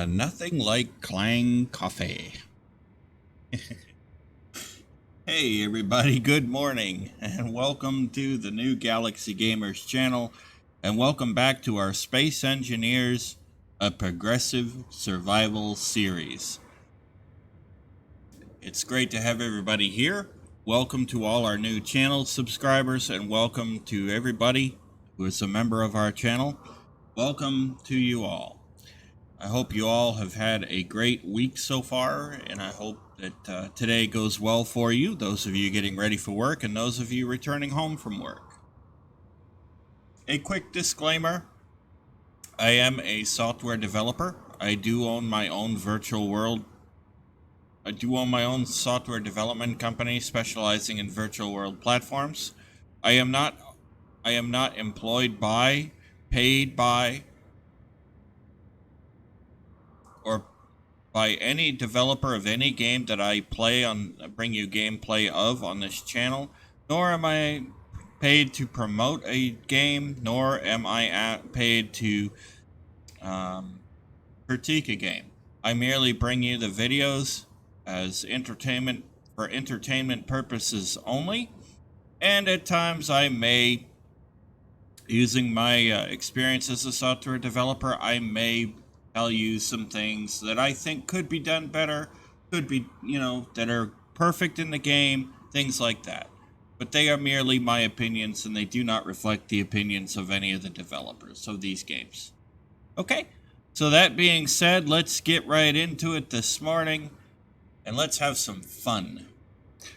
Nothing like Clang Coffee. Hey everybody, good morning, and welcome to the new Galaxy Gamers channel, and welcome back to our Space Engineers, a Progressive Survival series. It's great to have everybody here. Welcome to all our new channel subscribers, and welcome to everybody who is a member of our channel. Welcome to you all. I hope you all have had a great week so far, and I hope that today goes well for you, those of you getting ready for work and those of you returning home from work. A quick disclaimer: I am a software developer. I do own my own software development company specializing in virtual world platforms. I am not employed by, paid by, or by any developer of any game that I bring you gameplay of on this channel, nor am I paid to promote a game, nor am I paid to critique a game. I merely bring you the videos as entertainment purposes only, and at times I may, using my experience as a software developer, I may tell you some things that I think could be done better, could be, that are perfect in the game, things like that. But they are merely my opinions, and they do not reflect the opinions of any of the developers of these games. Okay, so that being said, let's get right into it this morning, and let's have some fun.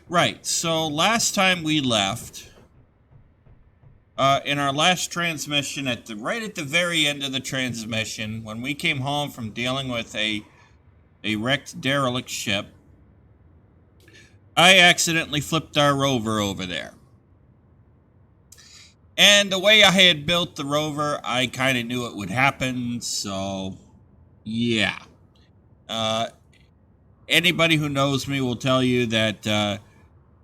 Right, so last time we left, in our last transmission, right at the very end of the transmission, when we came home from dealing with a wrecked derelict ship, I accidentally flipped our rover over there. And the way I had built the rover, I kind of knew it would happen, so yeah. Anybody who knows me will tell you that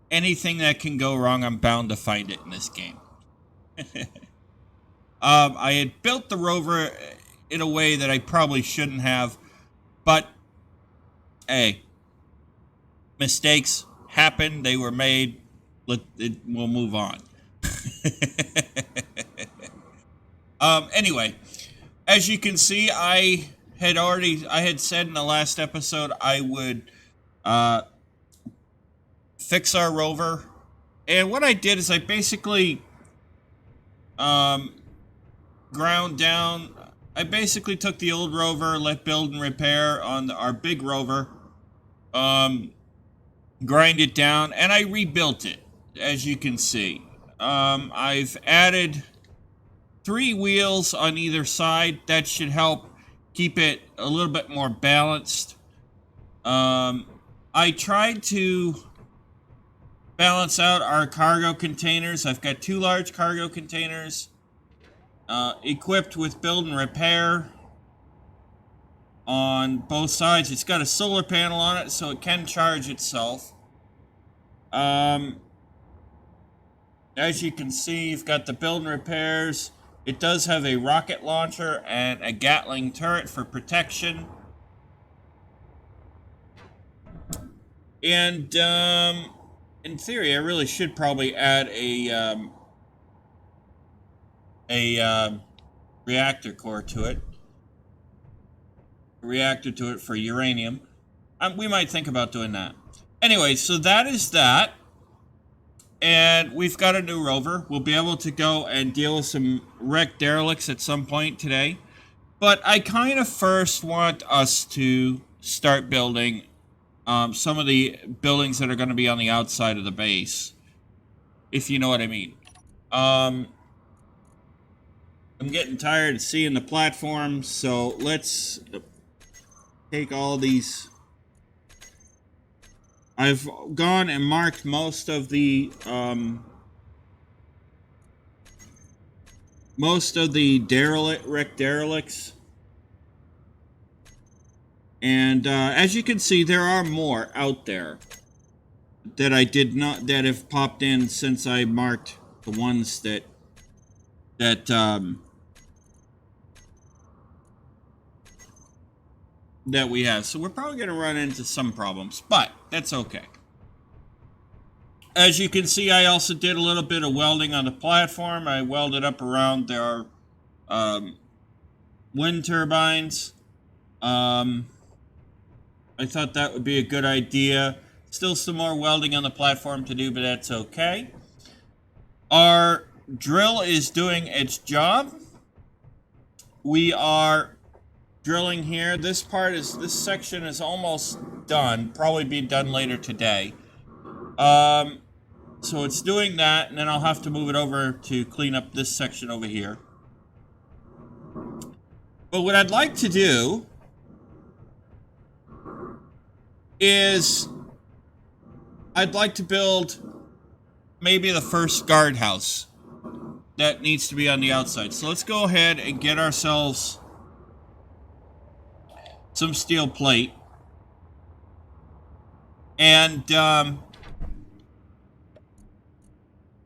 anything that can go wrong, I'm bound to find it in this game. I had built the rover in a way that I probably shouldn't have, but hey, mistakes happen. They were made. We'll move on. Anyway, as you can see, I had said in the last episode I would fix our rover, and what I did is I basically ground down. I basically took the old rover, let build and repair on our big rover, grind it down, and I rebuilt it, as you can see. I've added 3 wheels on either side. That should help keep it a little bit more balanced. I tried to balance out our cargo containers. I've got 2 large cargo containers equipped with build and repair on both sides. It's got a solar panel on it, so it can charge itself. As you can see, you've got the build and repairs. It does have a rocket launcher and a Gatling turret for protection. And in theory, I really should probably add a reactor core to it. A reactor to it for uranium. We might think about doing that. Anyway, so that is that. And we've got a new rover. We'll be able to go and deal with some wrecked derelicts at some point today. But I kind of first want us to start building some of the buildings that are going to be on the outside of the base, if you know what I mean. I'm getting tired of seeing the platform, so let's take all these. I've gone and marked most of the wrecked derelicts, and as you can see, there are more out there that that have popped in since I marked the ones that that we have. So we're probably going to run into some problems, but that's okay. As you can see, I also did a little bit of welding on the platform. I welded up around our wind turbines. I thought that would be a good idea. Still some more welding on the platform to do, but that's okay. Our drill is doing its job. We are drilling here. This section is almost done. Probably be done later today. So it's doing that, and then I'll have to move it over to clean up this section over here. But what I'd like to do is I'd like to build maybe the first guardhouse that needs to be on the outside. So let's go ahead and get ourselves some steel plate. And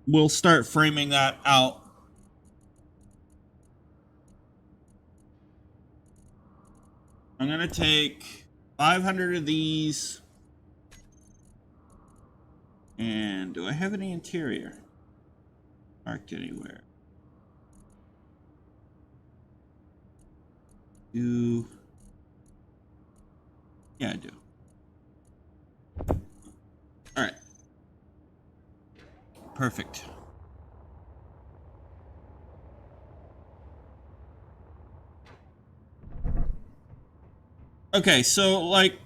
we'll start framing that out. I'm going to take 500 of these. And do I have any interior marked anywhere? Yeah, I do. All right. Perfect. Okay, so like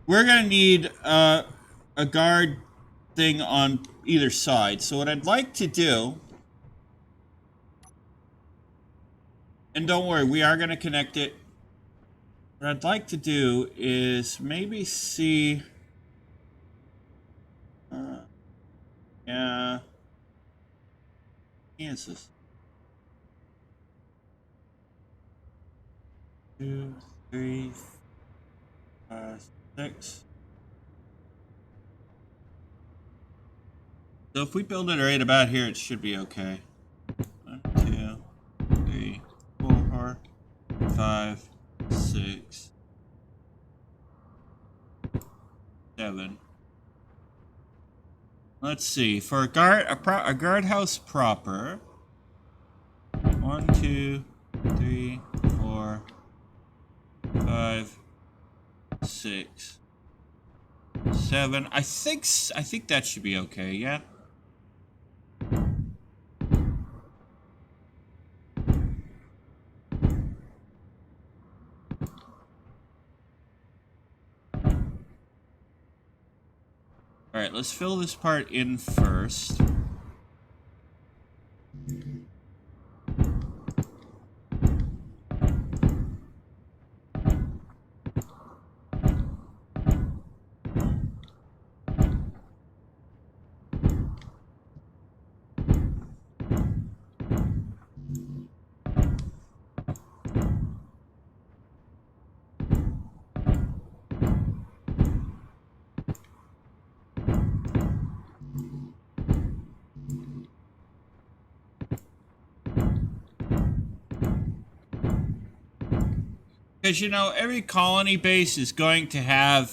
we're gonna need a guard thing on either side. So what I'd like to do, and don't worry, we are gonna connect it. What I'd like to do is maybe see. Yeah. Kansas. 2, 3, 5, 6. So if we build it right about here, it should be okay. 1, 2, 3, 4, 5, 6, 7. Let's see. For a guardhouse proper. 1, 2, 3, 4, 5, 6, 7. I think that should be okay. Yeah. All right, let's fill this part in first. Because, you know, every colony base is going to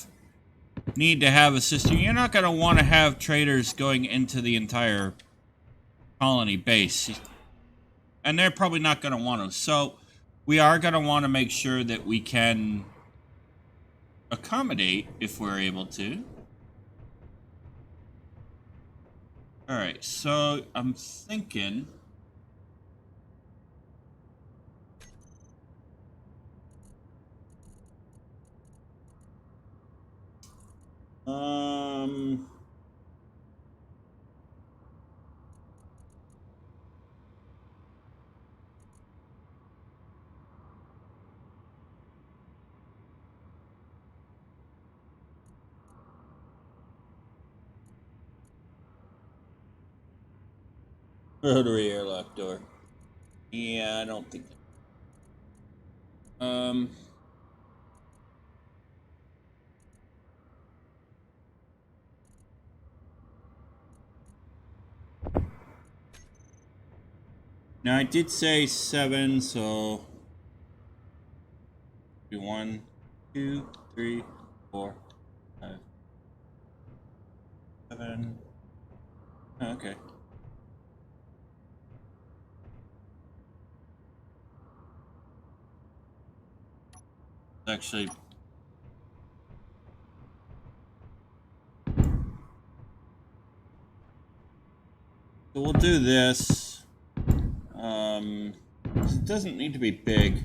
need to have a system. You're not going to want to have traders going into the entire colony base. And they're probably not going to want to. So we are going to want to make sure that we can accommodate if we're able to. All right, so I'm thinking... Rotary airlock door. Yeah, I don't think that. Now I did say 7, so 1. 2, 3, 4, 5, 7. Oh, okay. Actually, so we'll do this. It doesn't need to be big.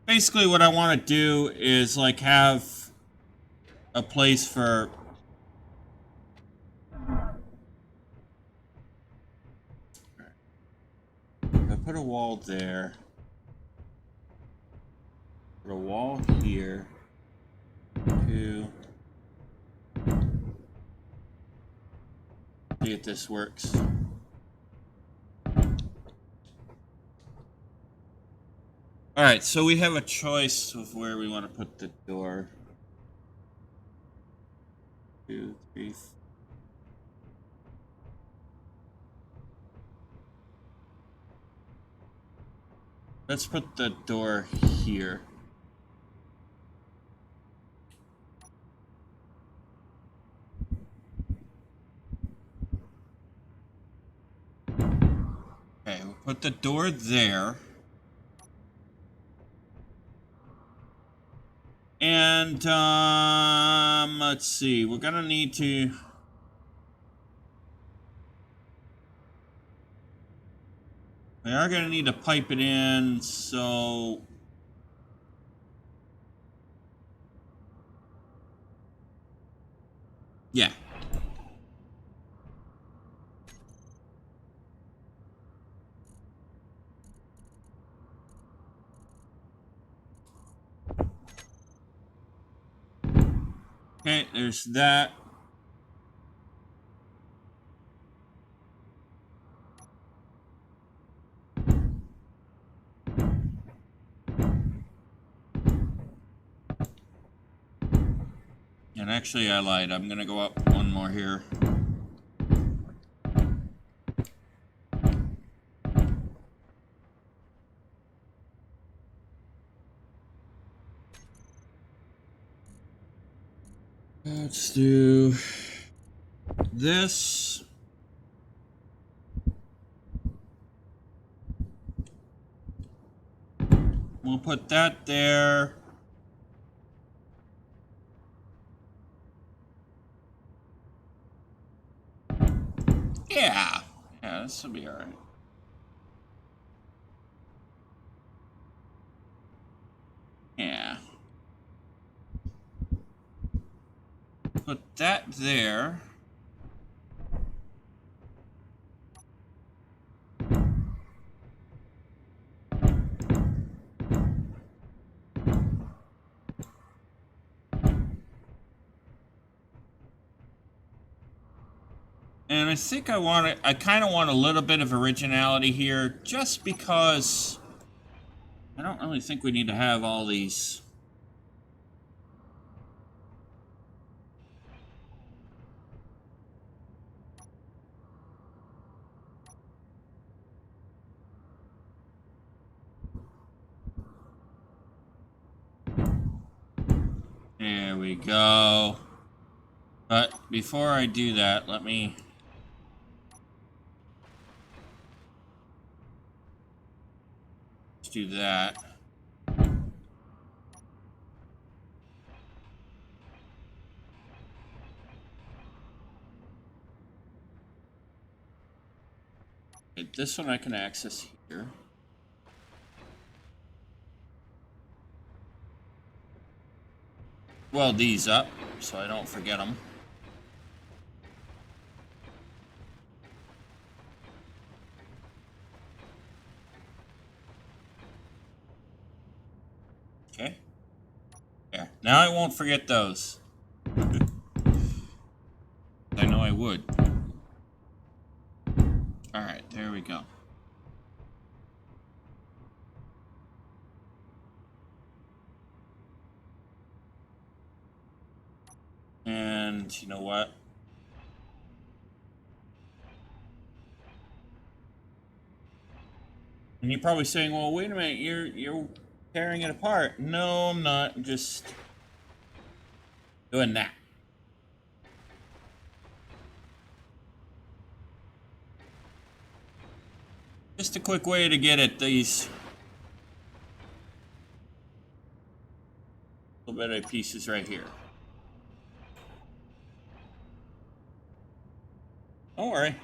Basically, what I want to do is like have a place for I put a wall there. Put a wall here. 2. See if this works. Alright, so we have a choice of where we want to put the door. 2, 3, 4. Let's put the door here. Okay, we'll put the door there. And, let's see, we're gonna need to... We are gonna need to pipe it in, so... Yeah. Okay, there's that. And actually, I lied. I'm gonna go up one more here. Let's do this. We'll put that there. Yeah. Yeah, this will be all right. Yeah. Put that there. And I think I kind of want a little bit of originality here, just because I don't really think we need to have all these. There we go. But before I do that, let me... Let's do that. Okay, this one I can access here. Weld these up so I don't forget them. Okay. There. Now I won't forget those. I know I would. Alright, there we go. And you know what? And you're probably saying, well, wait a minute, you're tearing it apart. No, I'm not. I'm just doing that. Just a quick way to get at these little bit of pieces right here. Don't worry.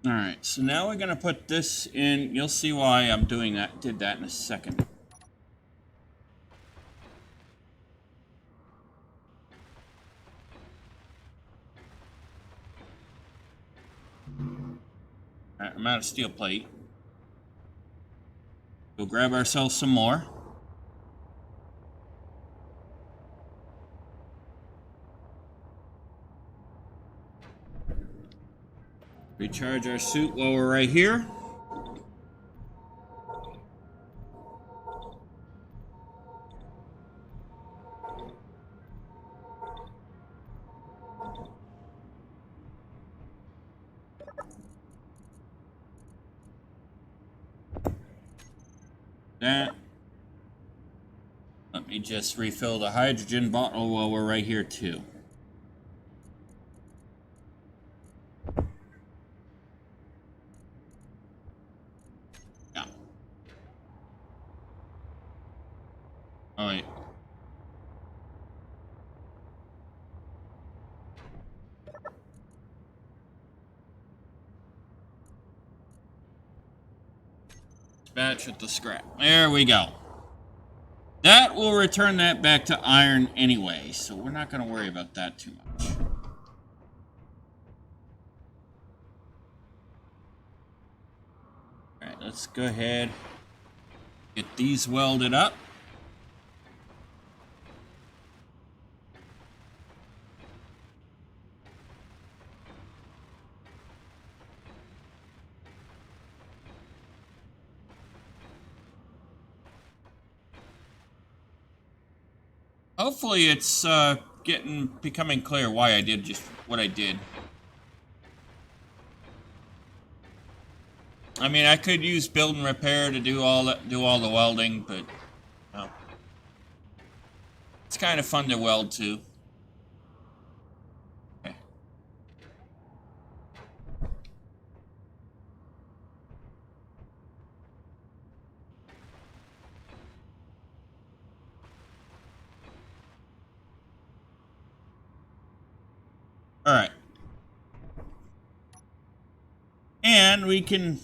Alright, so now we're gonna put this in. You'll see why I'm doing that, did that in a second. Alright, I'm out of steel plate. We'll grab ourselves some more. Recharge our suit while we're right here. That. Let me just refill the hydrogen bottle while we're right here too. Yeah. Alright. Dispatch with the scrap. There we go. That will return that back to iron anyway, so we're not going to worry about that too much. Alright, let's go ahead. Get these welded up. Hopefully it's becoming clear why I did just what I did. I mean, I could use build and repair to do all the welding, but no. It's kind of fun to weld too. Okay. All right. And we can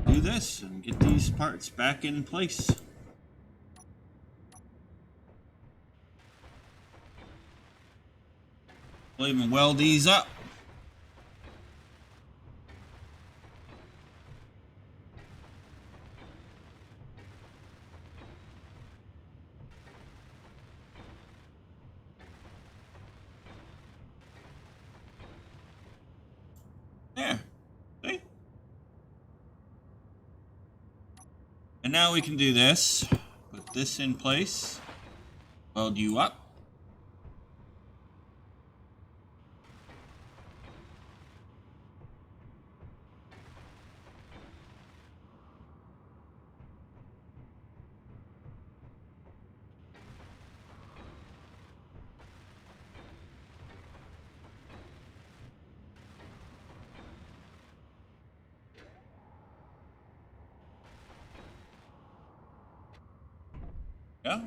do this and get these parts back in place. We'll even weld these up. There. See? And now we can do this. Put this in place. Weld you up. Yeah.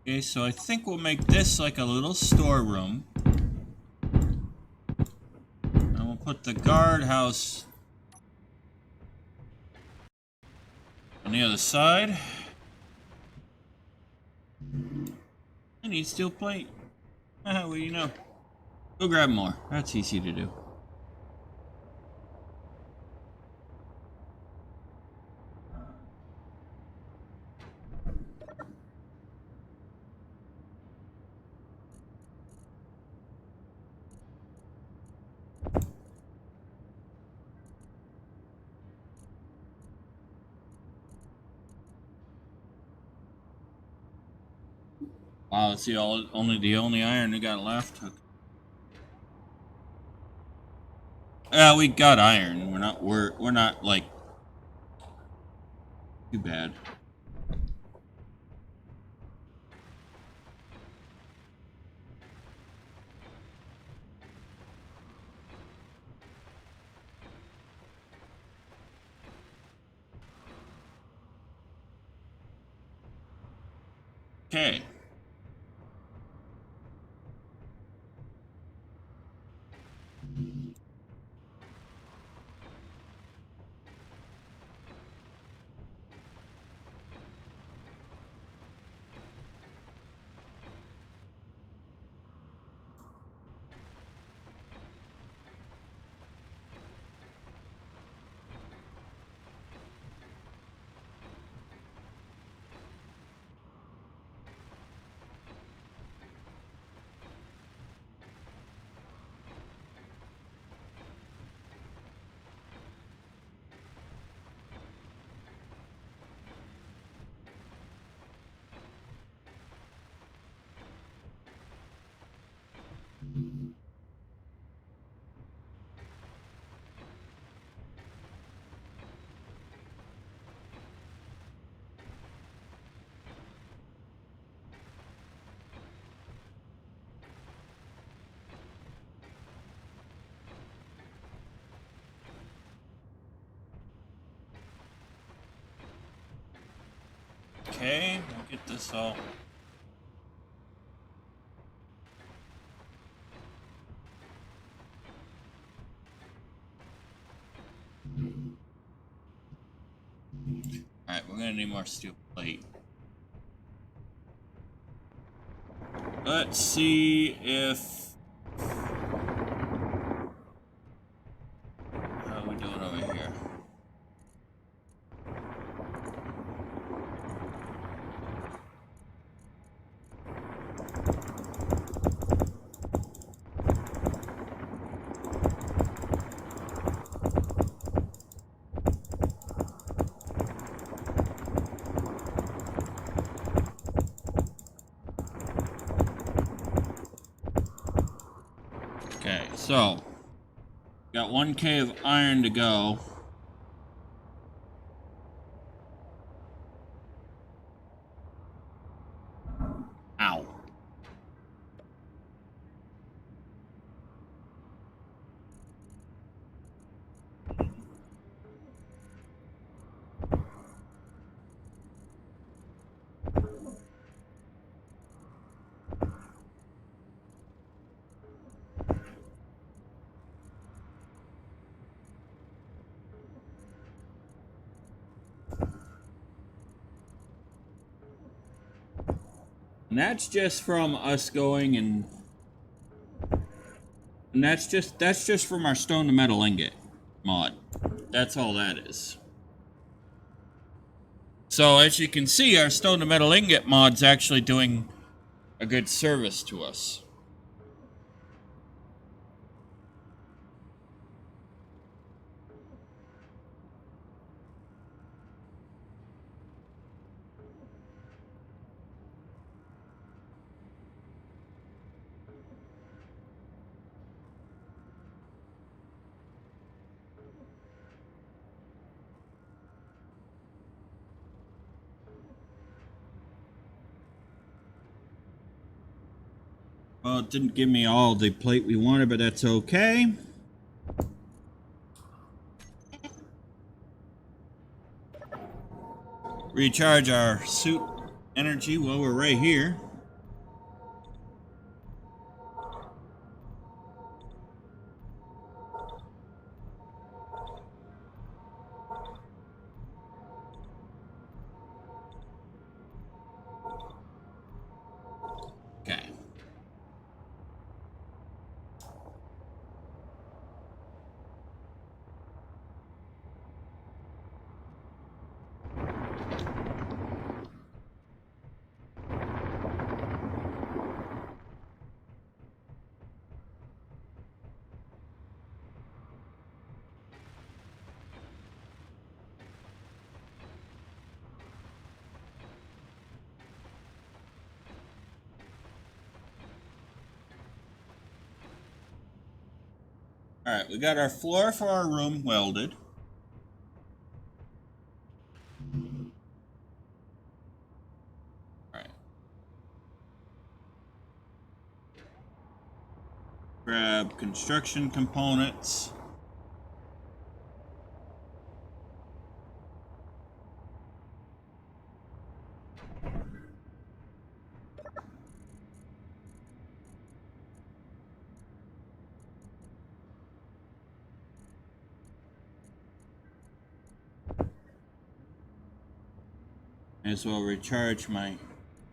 Okay, so I think we'll make this like a little storeroom. And we'll put the guardhouse on the other side. I need steel plate. What do you know? Go grab more. That's easy to do. Wow, that's the only iron we got left. We got iron. We're not like too bad. Okay. Okay, we'll get this all. Alright, we're gonna need more steel plate. Let's see if... How are we doing over here? Okay, so got 1K of iron to go. Ow. And that's just from us going and that's just from our stone to metal ingot mod. That's all that is. So as you can see, our stone to metal ingot mod's actually doing a good service to us. Well, it didn't give me all the plate we wanted, but that's okay. Recharge our suit energy while we're right here. Alright, we got our floor for our room welded. Alright. Grab construction components. May as well recharge my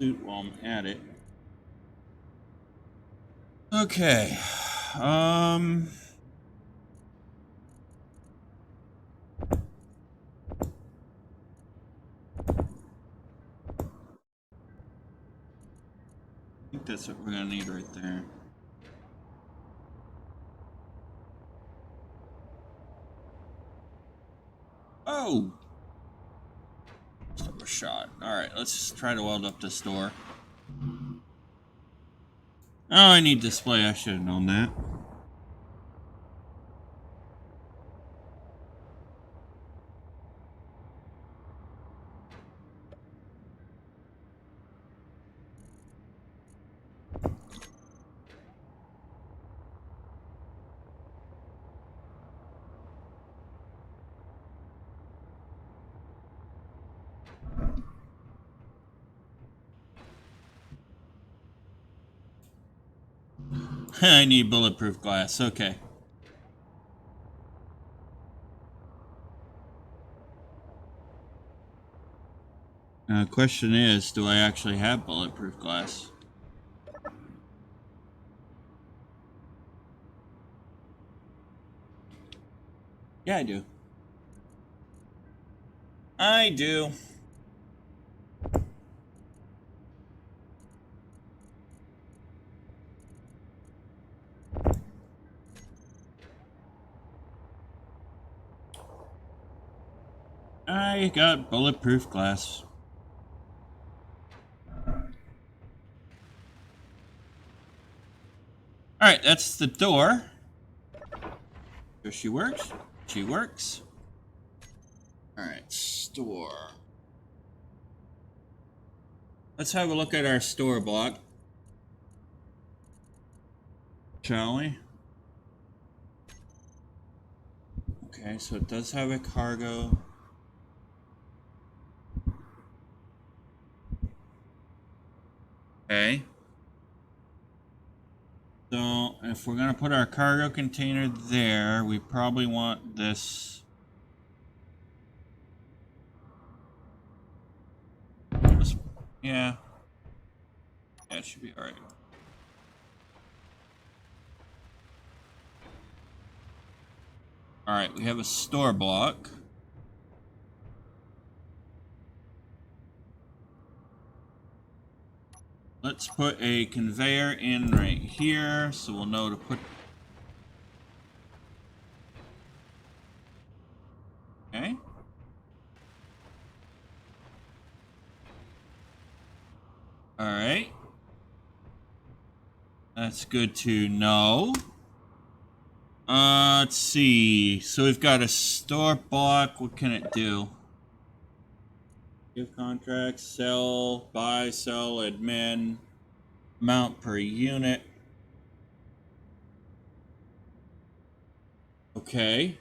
suit while I'm at it. Okay. I think that's what we're gonna need right there. Oh! Shot. Alright, let's try to weld up this door. Oh, I need display. I should have known that. I need bulletproof glass. Okay. Question is, do I actually have bulletproof glass? Yeah, I do. I do. I got bulletproof glass. Alright, that's the door. So she works. She works. Alright, store. Let's have a look at our store block. Shall we? Okay, so it does have a cargo. Okay. So, if we're going to put our cargo container there, we probably want this. Yeah. Yeah, it should be alright. Alright, we have a store block. Let's put a conveyor in right here, so we'll know to put... Okay. Alright. That's good to know. Let's see. So we've got a store block. What can it do? Give contracts, sell, buy, sell, admin, amount per unit. Okay.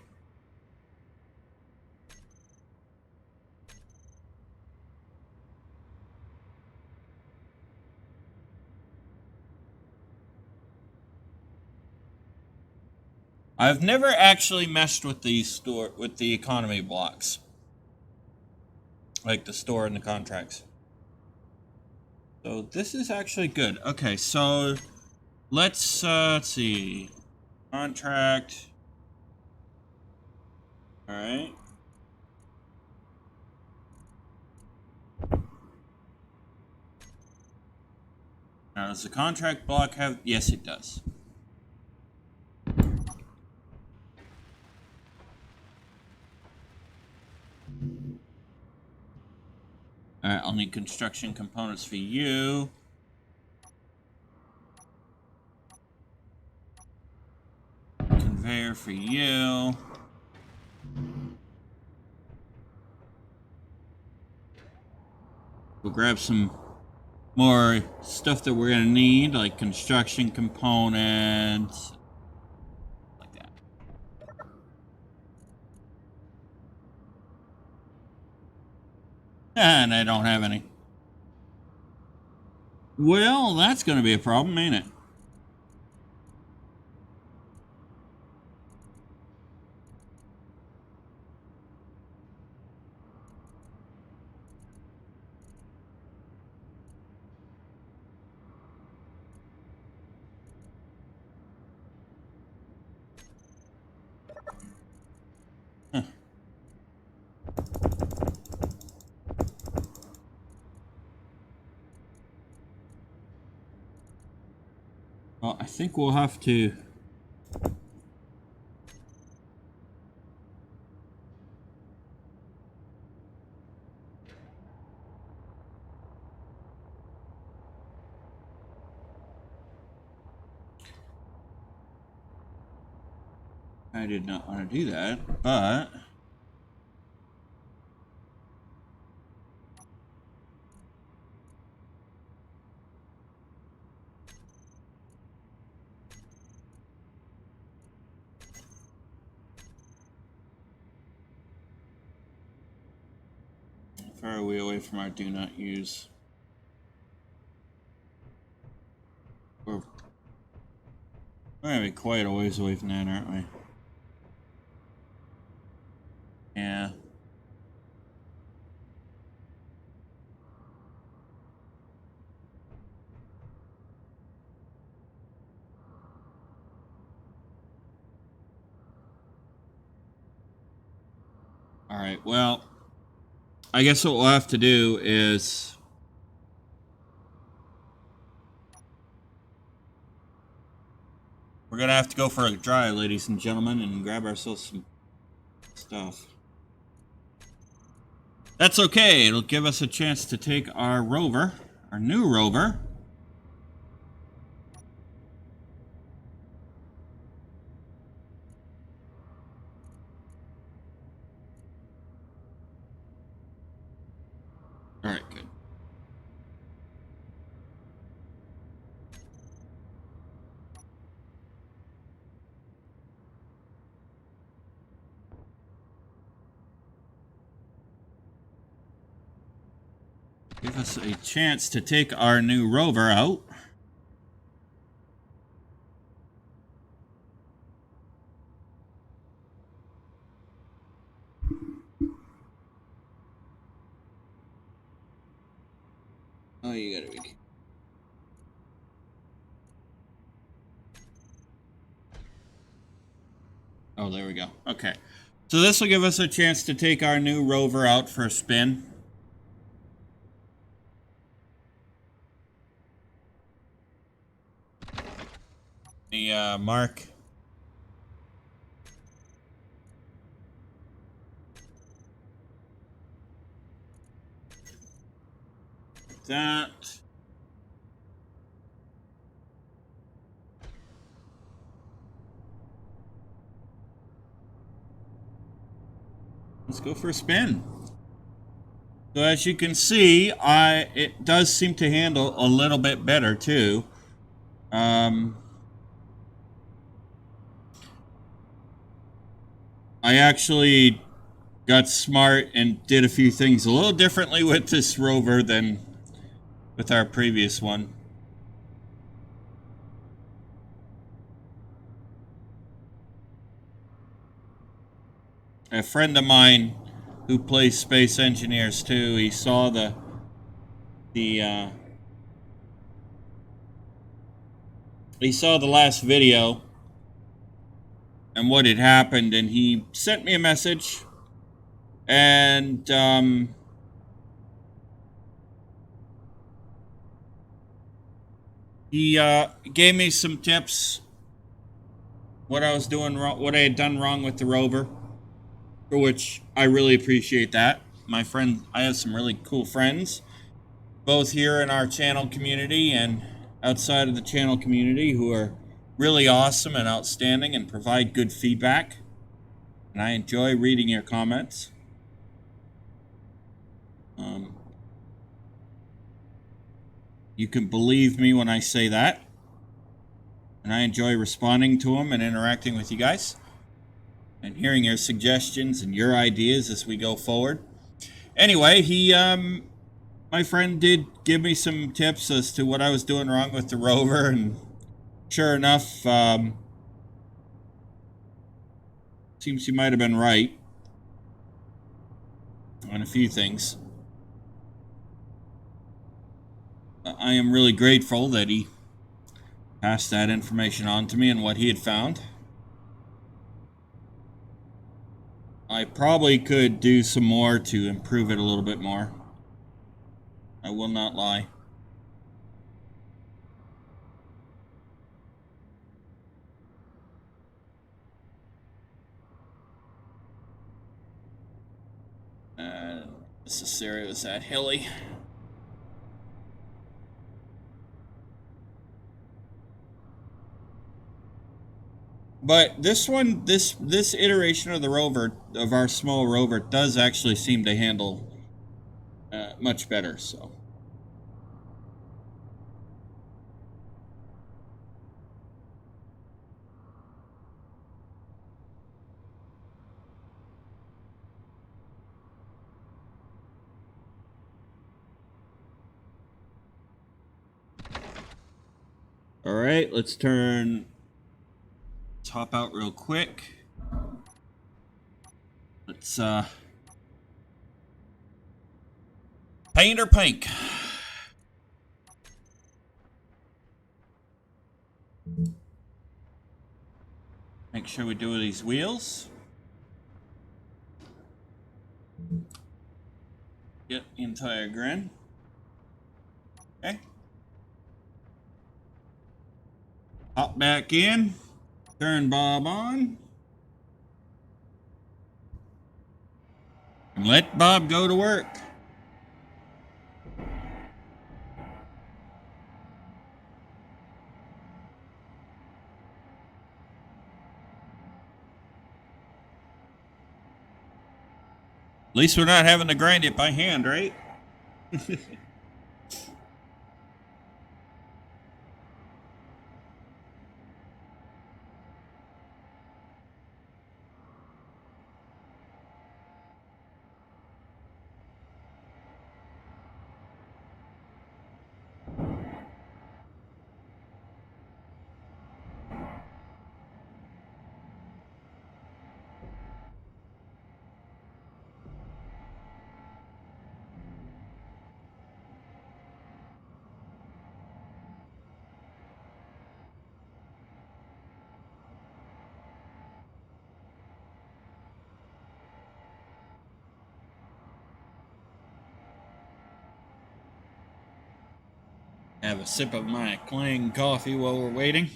I've never actually messed with the economy blocks. Like the store and the contracts. So this is actually good. Okay, so let's see. Contract. Alright. Now does the contract block have... Yes, it does. Alright, I'll need construction components for you. Conveyor for you. We'll grab some more stuff that we're gonna need, like construction components, like that. And I don't have any. Well, that's gonna be a problem, ain't it? Huh. Well, I think we'll have to... I did not want to do that, but... How far are we away from our do not use? We're gonna be quite a ways away from that, aren't we? Yeah. Alright, well, I guess what we'll have to do is... We're gonna have to go for a drive, ladies and gentlemen, and grab ourselves some stuff. That's okay, it'll give us a chance to take our rover, our new rover. Alright, good. Give us a chance to take our new rover out. Oh, you gotta be... Oh, there we go. Okay. So this will give us a chance to take our new rover out for a spin. The mark. That. Let's go for a spin. So as you can see, it does seem to handle a little bit better too. I actually got smart and did a few things a little differently with this rover than with our previous one. A friend of mine who plays Space Engineers too, he saw the last video and what had happened, and he sent me a message, and he gave me some tips, what I was doing wrong, what I had done wrong with the rover, for which I really appreciate that. My friend, I have some really cool friends, both here in our channel community and outside of the channel community, who are really awesome and outstanding and provide good feedback. And I enjoy reading your comments. You can believe me when I say that. And I enjoy responding to them and interacting with you guys. And hearing your suggestions and your ideas as we go forward. Anyway, my friend did give me some tips as to what I was doing wrong with the rover, and sure enough, seems he might have been right on a few things. I am really grateful that he passed that information on to me and what he had found. I probably could do some more to improve it a little bit more. I will not lie. This area was that hilly. But this one, this iteration of the rover, of our small rover, does actually seem to handle much better, so. All right, let's hop out real quick. Let's paint or pink. Make sure we do these wheels. Get the entire grin. Okay. Hop back in. Turn Bob on. And let Bob go to work. At least we're not having to grind it by hand, right? Have a sip of my Clang coffee while we're waiting.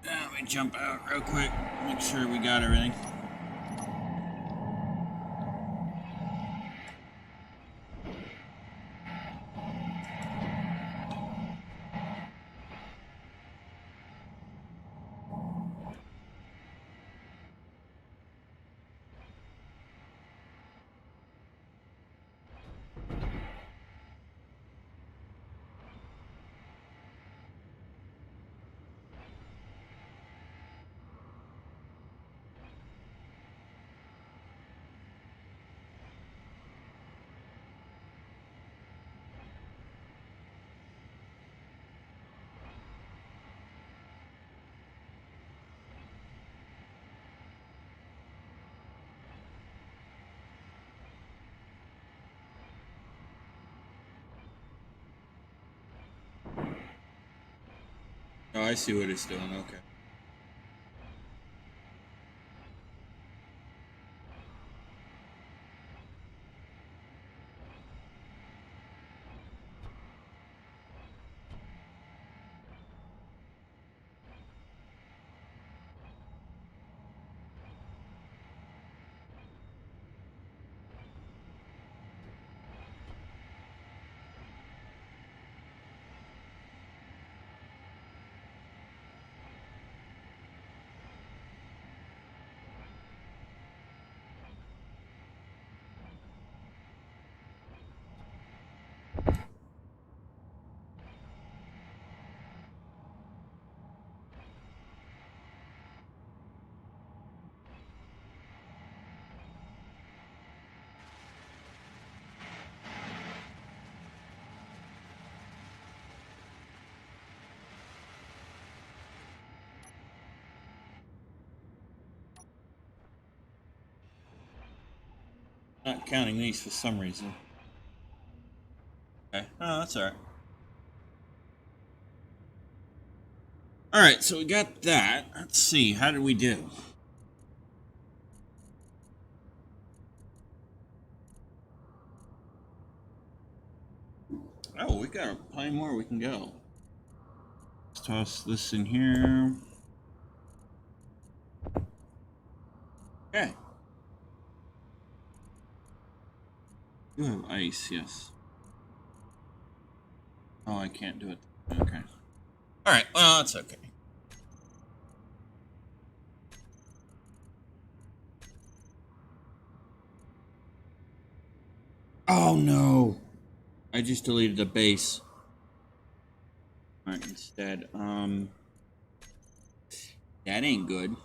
Let me jump out real quick, make sure we got everything. Oh, I see what it's doing. Okay. Not counting these for some reason. Okay. Oh, that's alright. Alright, so we got that. Let's see. How did we do? Oh, we got plenty more we can go. Let's toss this in here. Okay. You have ice, yes. Oh, I can't do it. Okay. Alright, well, that's okay. Oh, no. I just deleted the base. Alright, instead, that ain't good.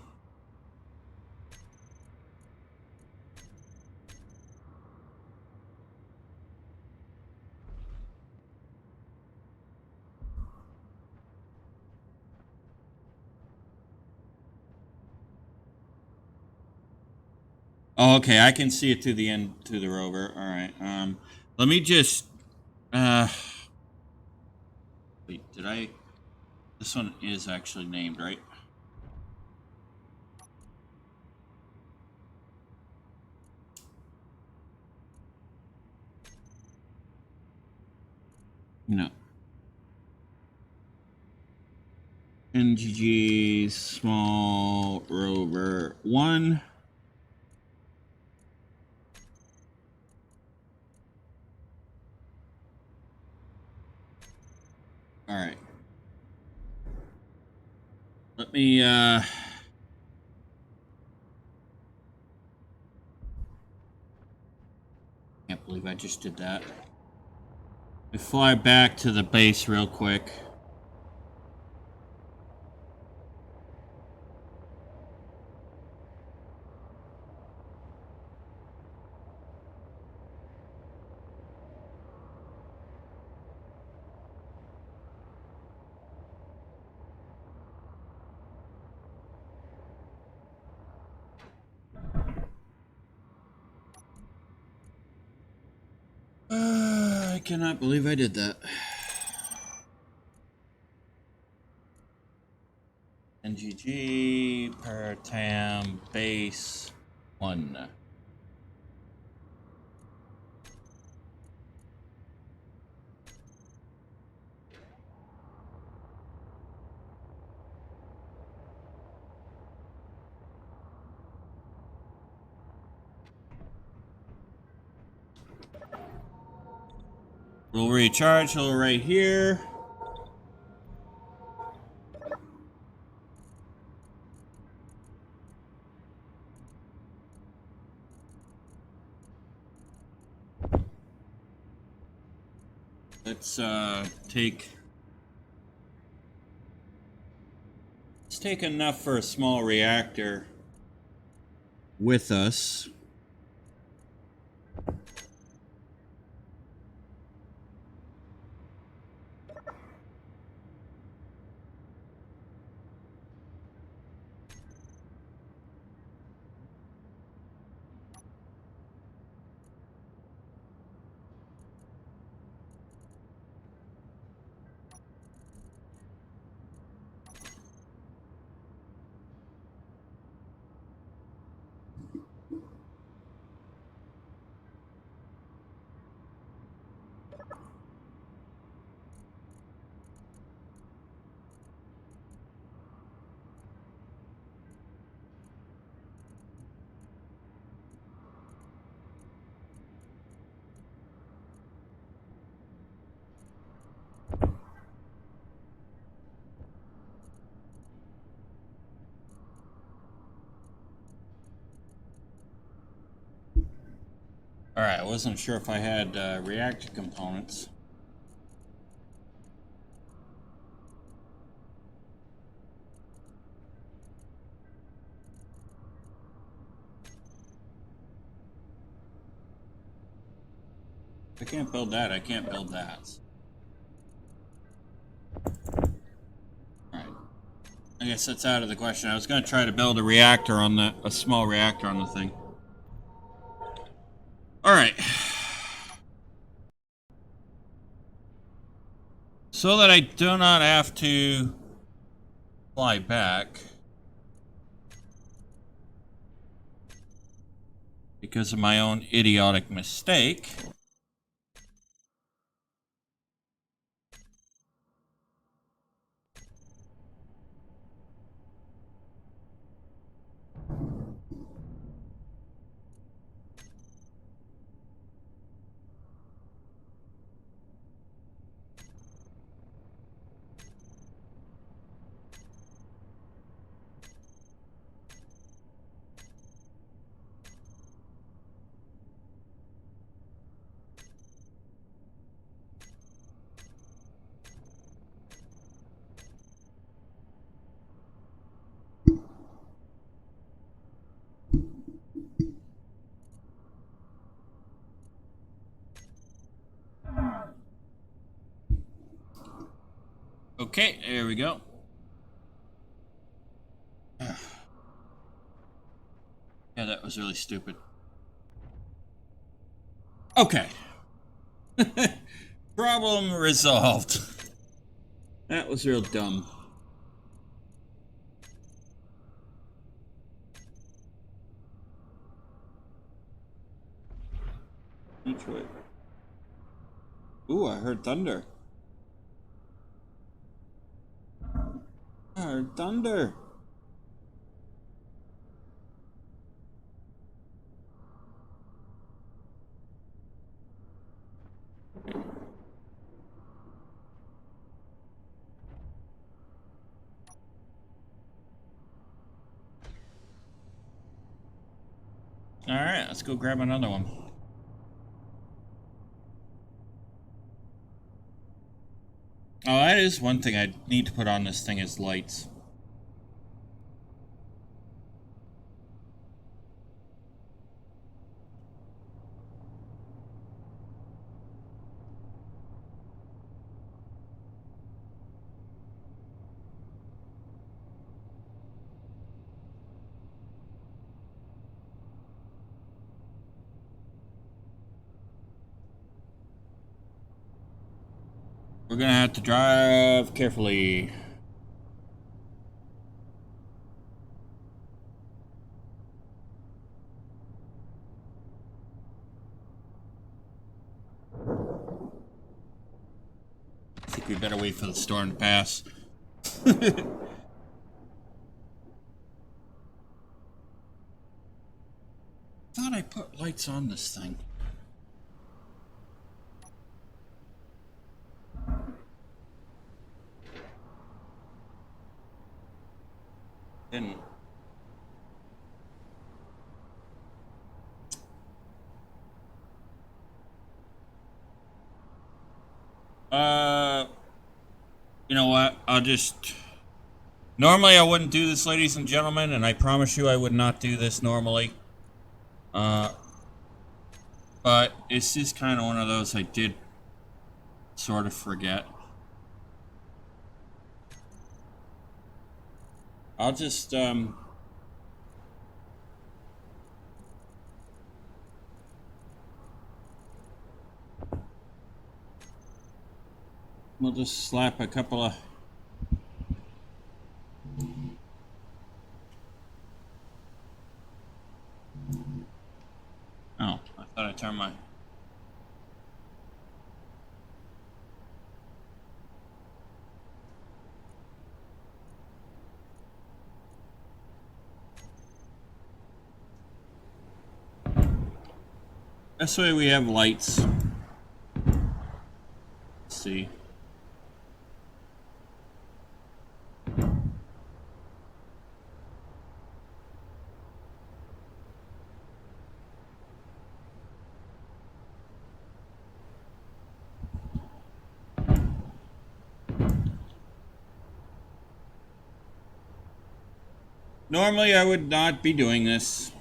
Oh, okay, I can see it to the end, to the rover. Alright, let me just, wait, did I, this one is actually named, right? No. NGG small rover 1. All right. Let me can't believe I just did that. Let me fly back to the base real quick. I cannot believe I did that. NGG per tam base 1. We'll recharge right here. Let's take enough for a small reactor with us. Alright, I wasn't sure if I had reactor components. If I can't build that, I can't build that. Alright. I guess that's out of the question. I was going to try to build a reactor on a small reactor on the thing. Alright. So that I do not have to fly back because of my own idiotic mistake. Okay, there we go. Yeah, that was really stupid. Okay. Problem resolved. That was real dumb. Which way? Ooh, I heard thunder. I heard thunder. Alright, let's go grab another one. Oh, that is one thing I need to put on this thing is lights. We're gonna have to drive carefully. I think we better wait for the storm to pass. Thought I put lights on this thing. Didn't. You know what? I'll just... Normally I wouldn't do this, ladies and gentlemen, and I promise you I would not do this normally. But it's just kind of one of those I did sort of forget. I'll just, we'll just slap a couple of... Oh, I thought I turned my... This way we have lights. Let's see. Normally I would not be doing this.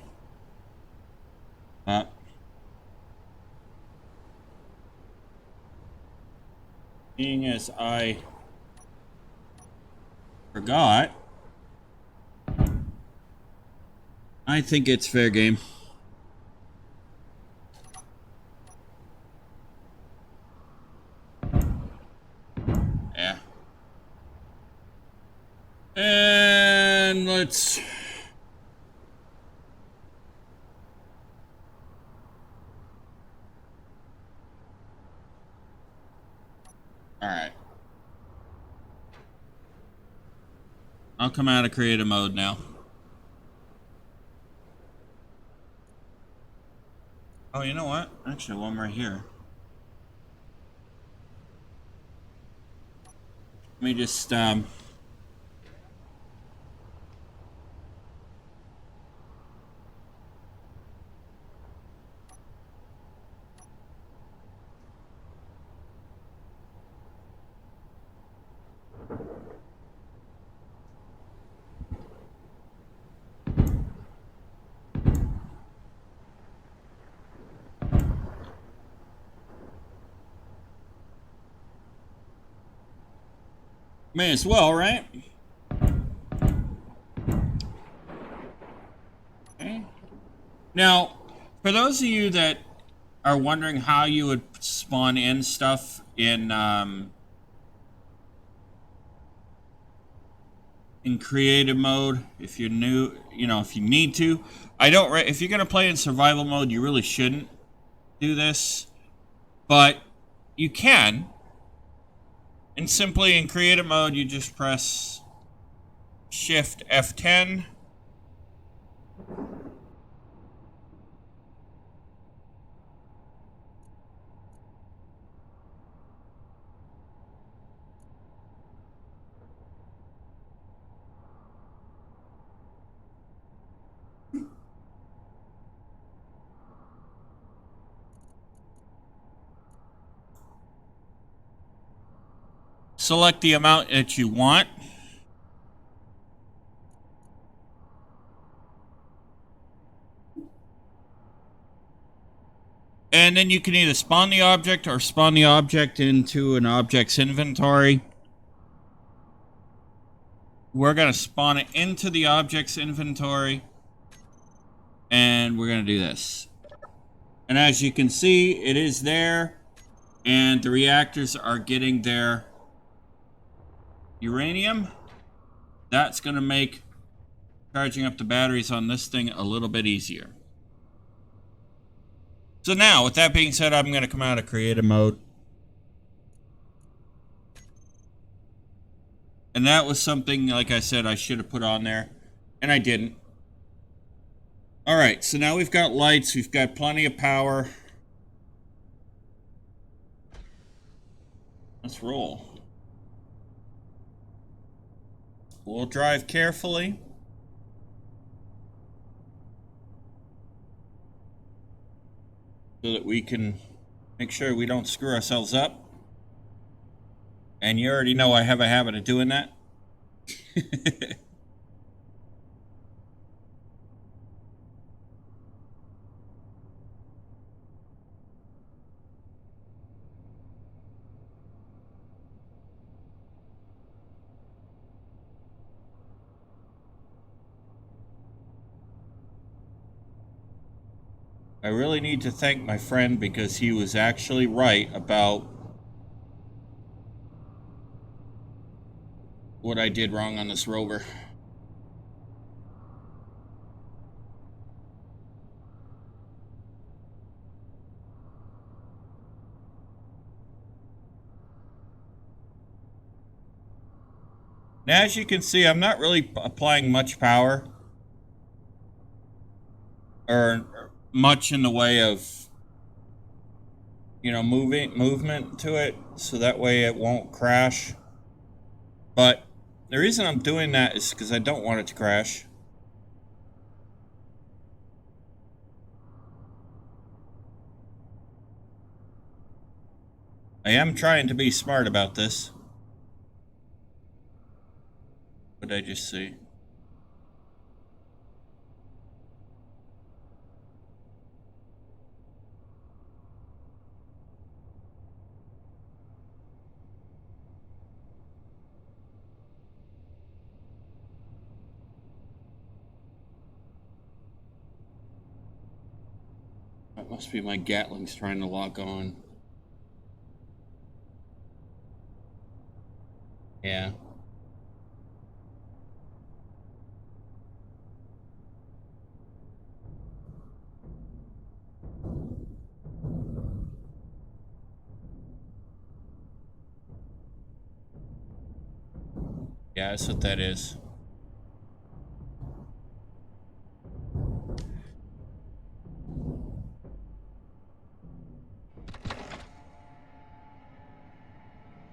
Seeing as I forgot, I think it's fair game. Yeah. And let's... Alright. I'll come out of creative mode now. Oh, you know what? Actually, one right here. Let me just, may as well, right? Okay. Now, for those of you that are wondering how you would spawn in stuff in creative mode, if you're new, you know, if you need to, if you're gonna play in survival mode, you really shouldn't do this, but you can. And simply in creative mode, you just press Shift F10. Select the amount that you want. And then you can either spawn the object or spawn the object into an object's inventory. We're going to spawn it into the object's inventory. And we're going to do this. And as you can see, it is there. And the reactors are getting their uranium. That's going to make charging up the batteries on this thing a little bit easier. So now, with that being said, I'm going to come out of creative mode. And that was something, like I said, I should have put on there. And I didn't. Alright, so now we've got lights. We've got plenty of power. Let's roll. We'll drive carefully. So that we can make sure we don't screw ourselves up. And you already know I have a habit of doing that. I really need to thank my friend because he was actually right about what I did wrong on this rover. Now, as you can see, I'm not really applying much power or much in the way of, you know, movement to it, so that way it won't crash. But the reason I'm doing that is because I don't want it to crash. I am trying to be smart about this. What did I just see? That must be my Gatling's trying to lock on. Yeah. Yeah, that's what that is.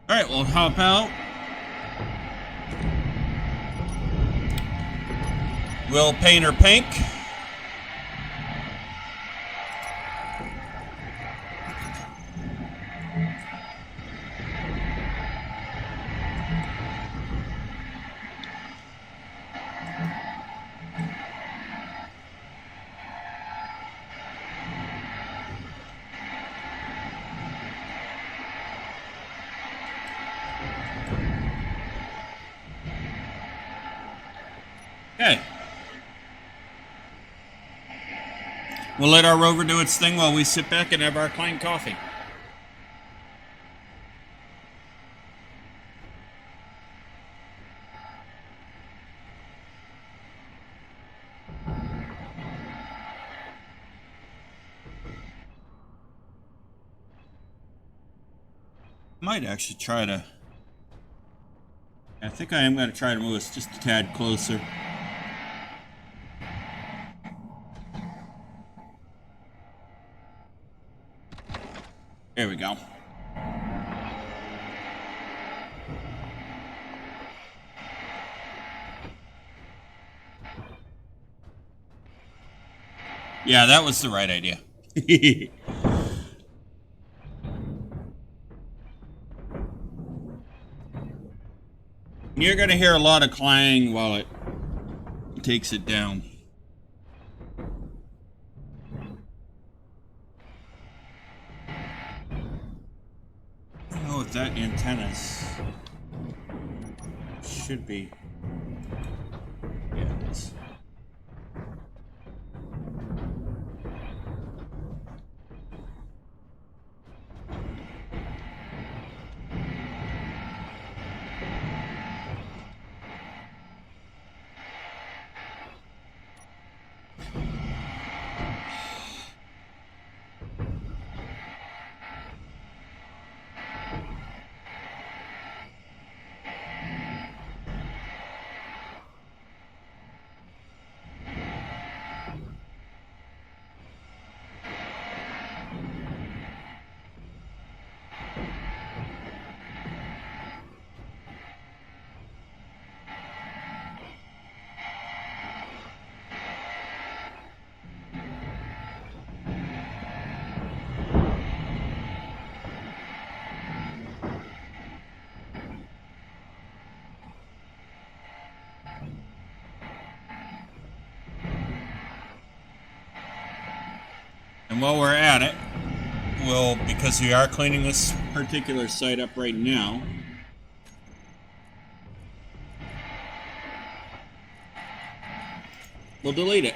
Alright, we'll hop out. We'll paint her pink. Okay. We'll let our rover do its thing while we sit back and have our clean coffee. Might actually try to... I think I am going to try to move us just a tad closer. There we go. Yeah, that was the right idea. You're going to hear a lot of clang while it takes it down. I don't know what that antenna's should be. Yeah, it is. And while we're at it, we'll, because we are cleaning this particular site up right now, we'll delete it.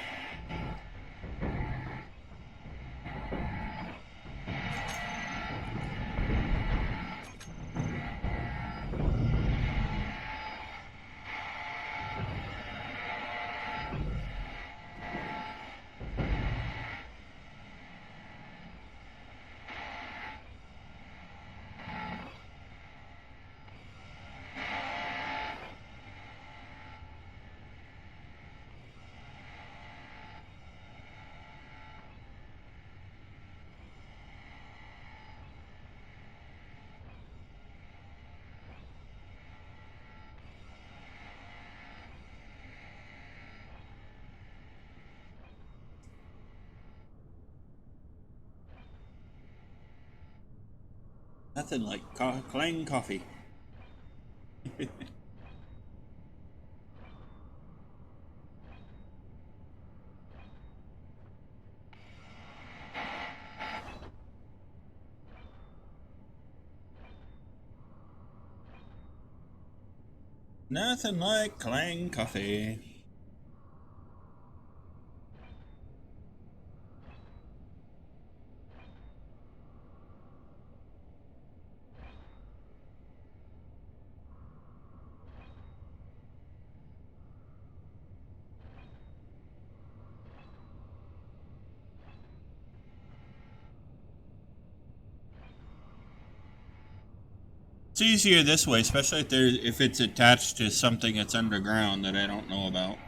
Nothing like clang coffee. Nothing like clang coffee. It's easier this way, especially if it's attached to something that's underground that I don't know about.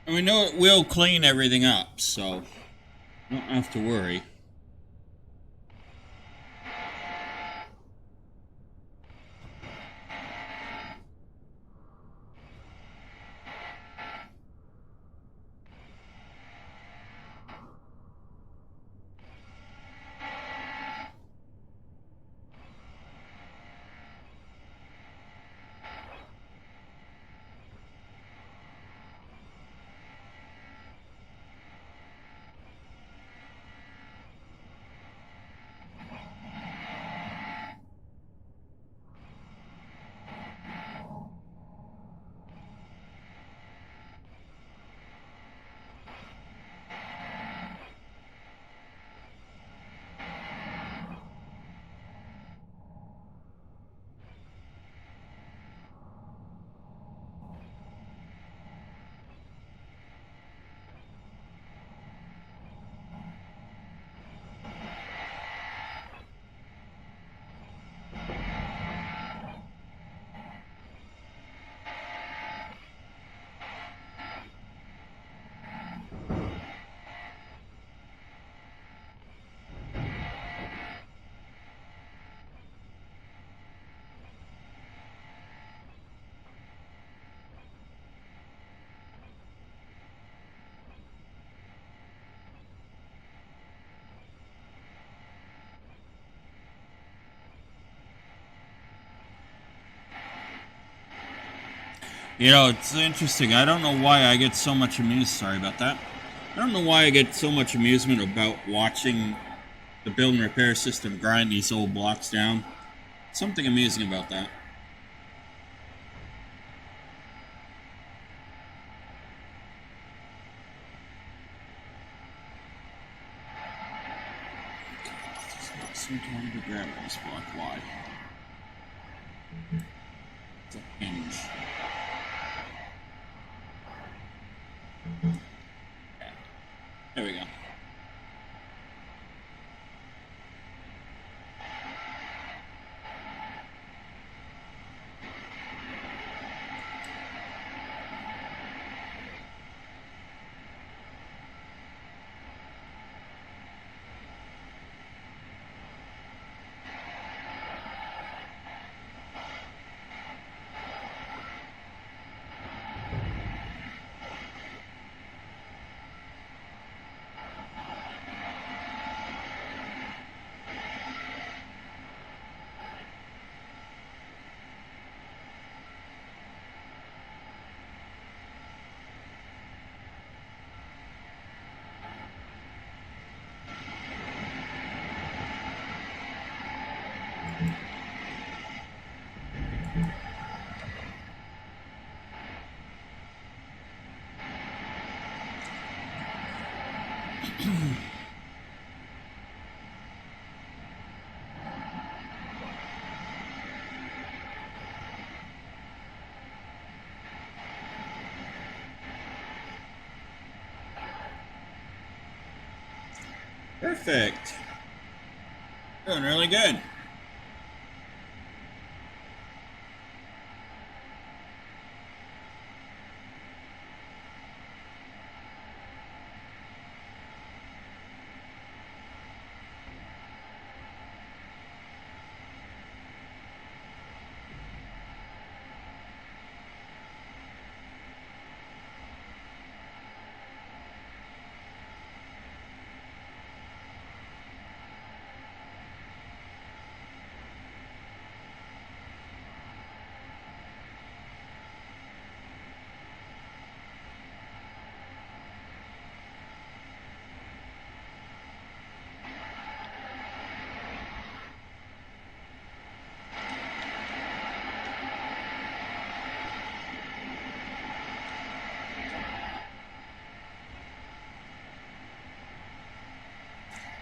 And we know it will clean everything up, so you don't have to worry. You know, it's interesting. I don't know why I get so much amusement. Sorry about that. I don't know why I get so much amusement about watching the build and repair system grind these old blocks down. Something amusing about that. Some time to grab this block. Why? It's a hinge. There we go. Perfect. Doing really good.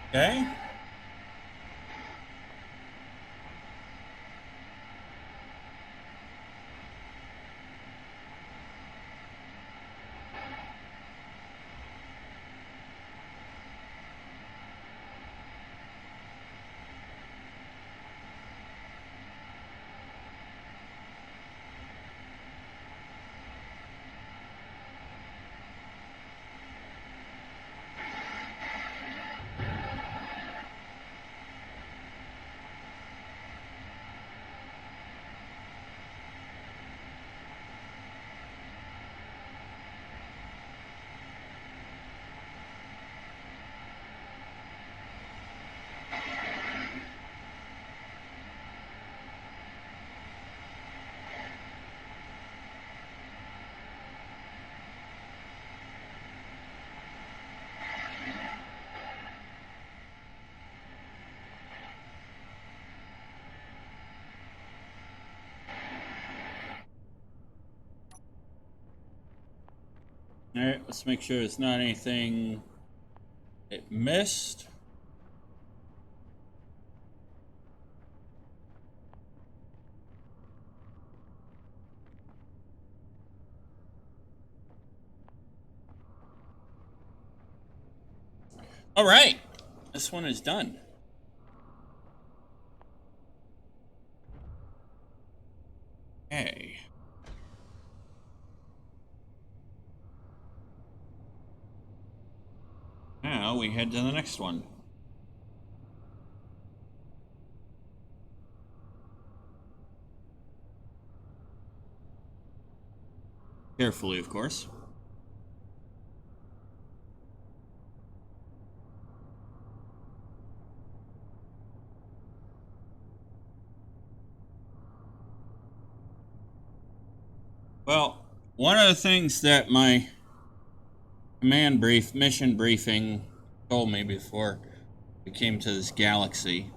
Okay. All right, let's make sure it's not anything it missed. All right, this one is done. Okay. Now we head to the next one. Carefully, of course. Well, one of the things that my mission briefing told me before we came to this galaxy,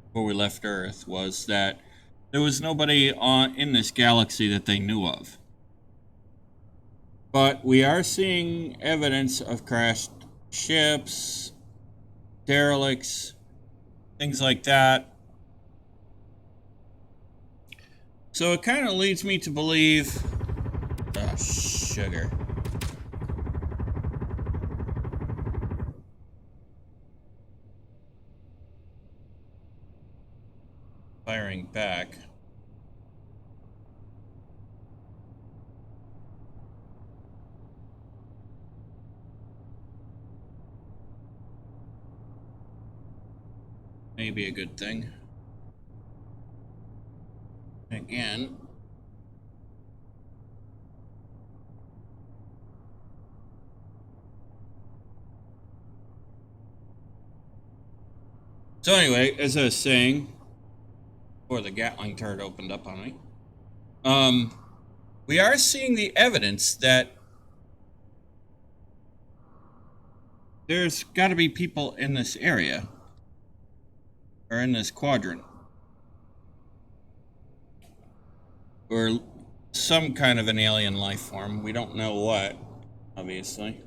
before we left Earth, was that there was nobody in this galaxy that they knew of. But we are seeing evidence of crashed ships, derelicts, things like that. So it kind of leads me to believe... Oh, sugar. Firing back. Maybe a good thing. Again. So anyway, as I was saying, before the Gatling turret opened up on me, we are seeing the evidence that there's got to be people in this area, or in this quadrant, or some kind of an alien life form. We don't know what, obviously.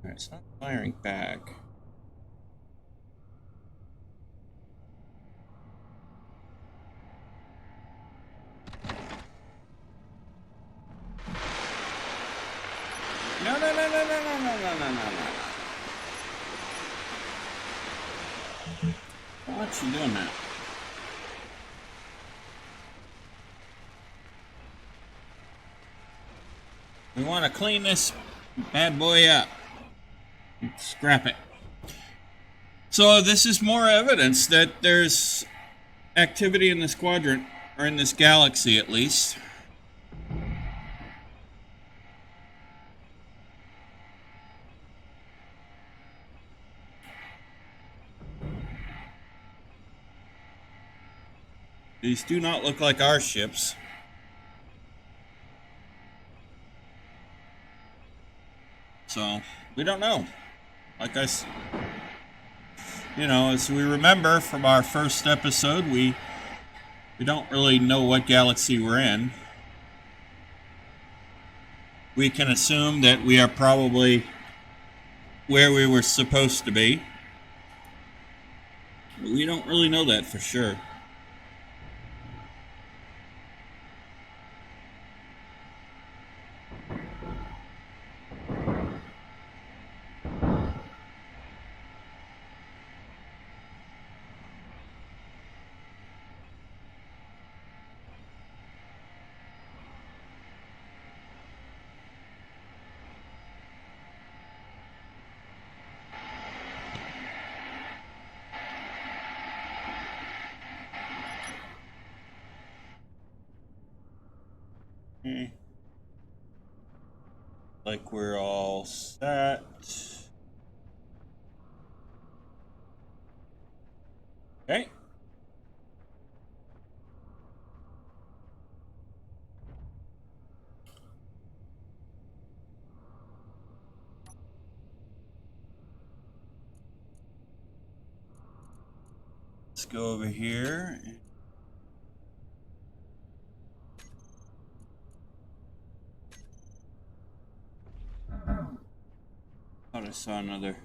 All right, it's not firing back. No. Why aren't you doing that? We want to clean this bad boy up. Scrap it. So this is more evidence that there's activity in this quadrant, or in this galaxy at least. These do not look like our ships. So, we don't know. Like I said, as we remember from our first episode, we don't really know what galaxy we're in. We can assume that we are probably where we were supposed to be. We don't really know that for sure. Like we're all set. Okay. Let's go over here. Thought I saw another.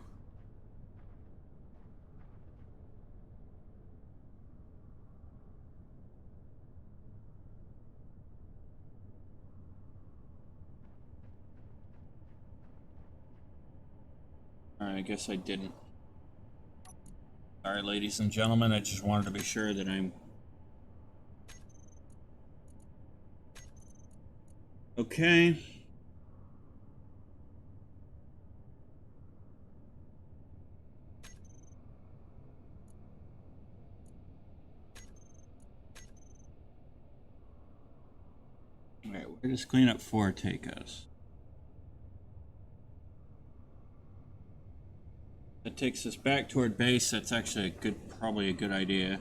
Alright, I guess I didn't. Sorry, ladies and gentlemen, I just wanted to be sure that I'm okay. Alright, where does cleanup 4 take us? That takes us back toward base. That's actually probably a good idea.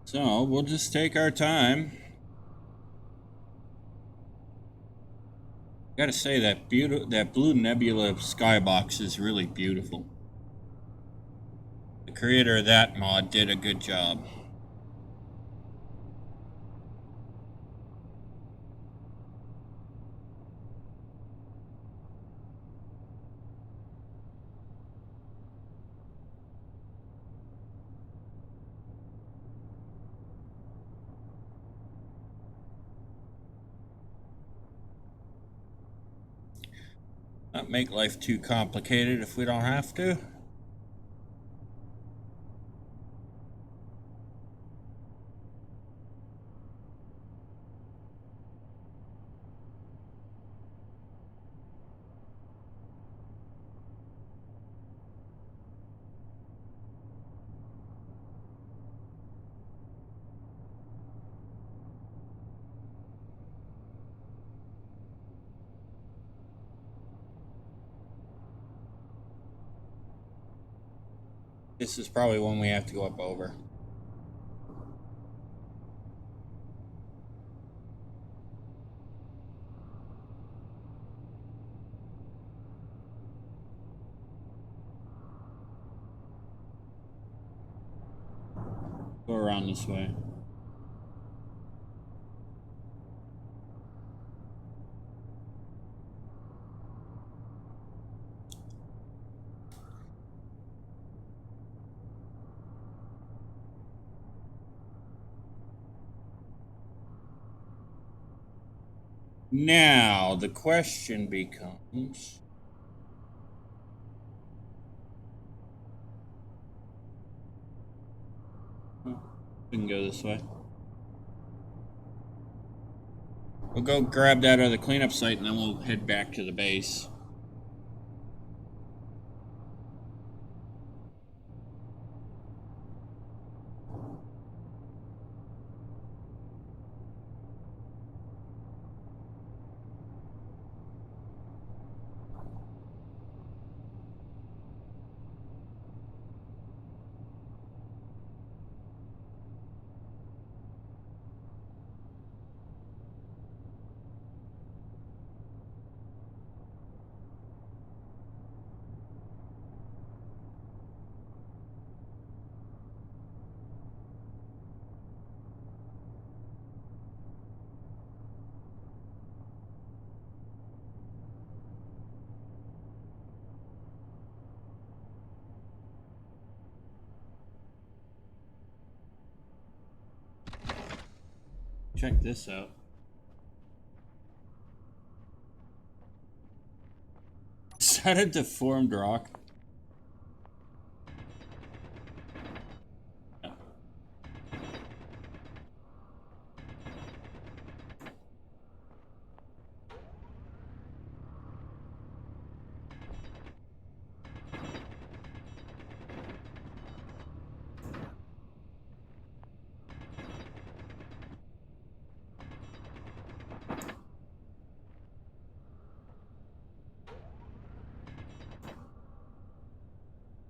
So we'll just take our time. Gotta say that blue nebula skybox is really beautiful. The creator of that mod did a good job. Not make life too complicated if we don't have to. This is probably one we have to go up over. Go around this way. Now, the question becomes... We can go this way. We'll go grab that other cleanup site and then we'll head back to the base. check this out. Is that a deformed rock? No.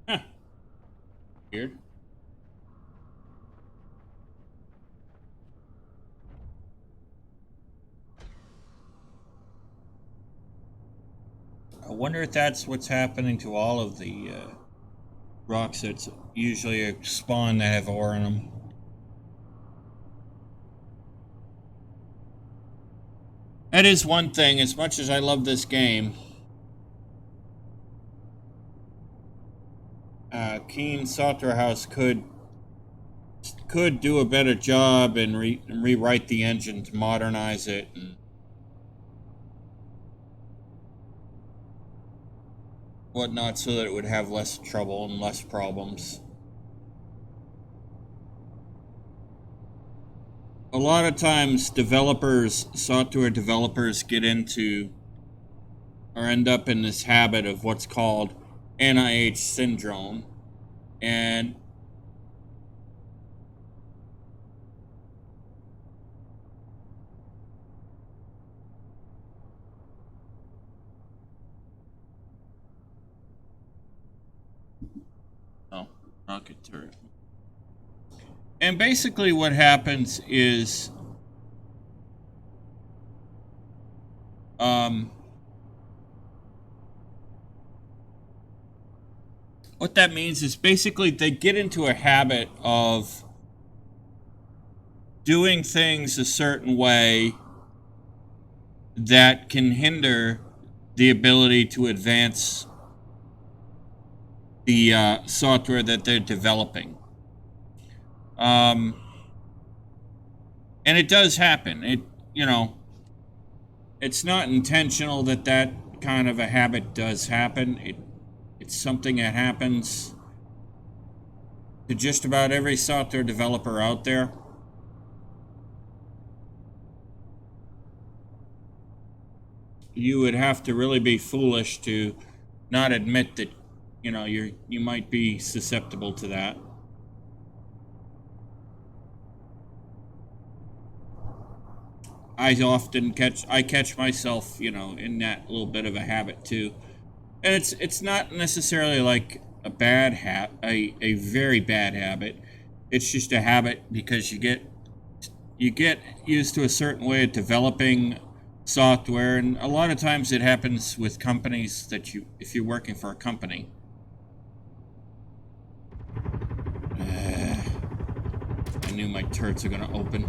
Huh. Weird. I wonder if that's what's happening to all of the rocks that's usually a spawn that have ore in them. That is one thing, as much as I love this game, Keen Software House could do a better job and rewrite the engine to modernize it and whatnot so that it would have less trouble and less problems. A lot of times software developers get into or end up in this habit of what's called NIH syndrome, and rocket turret. And basically what happens is what that means is basically they get into a habit of doing things a certain way that can hinder the ability to advance the software that they're developing. And it does happen. It's not intentional that kind of a habit does happen. It's something that happens to just about every software developer out there. You would have to really be foolish to not admit that, you might be susceptible to that. I catch myself, in that little bit of a habit too. And it's not necessarily like a bad a very bad habit. It's just a habit because you get used to a certain way of developing software, and a lot of times it happens with companies if you're working for a company. I knew my turrets are gonna open.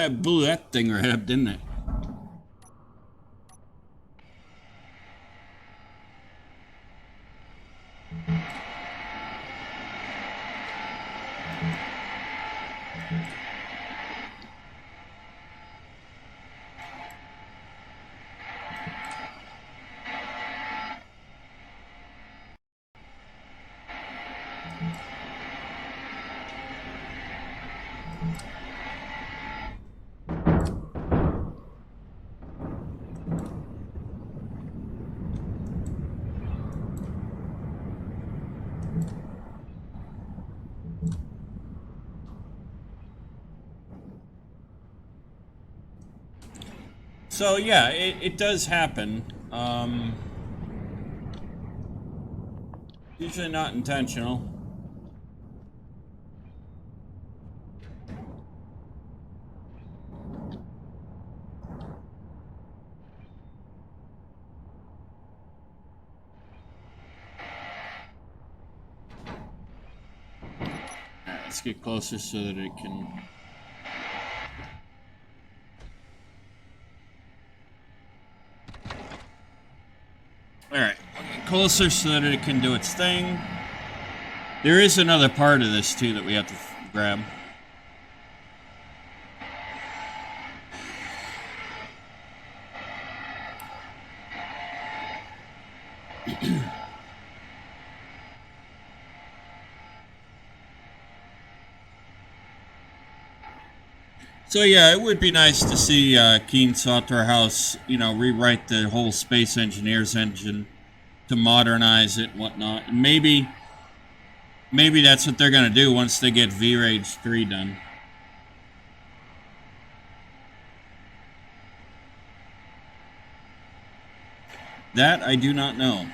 Blew that thing right up, didn't it? So yeah, it does happen. Usually not intentional. Alright, let's get closer so that it can... Alright, get closer so that it can do its thing. There is another part of this too that we have to grab. So yeah, it would be nice to see Keen Slaughterhouse, you know, rewrite the whole Space Engineers engine to modernize it and whatnot. And maybe that's what they're going to do once they get V-Rage 3 done. That I do not know.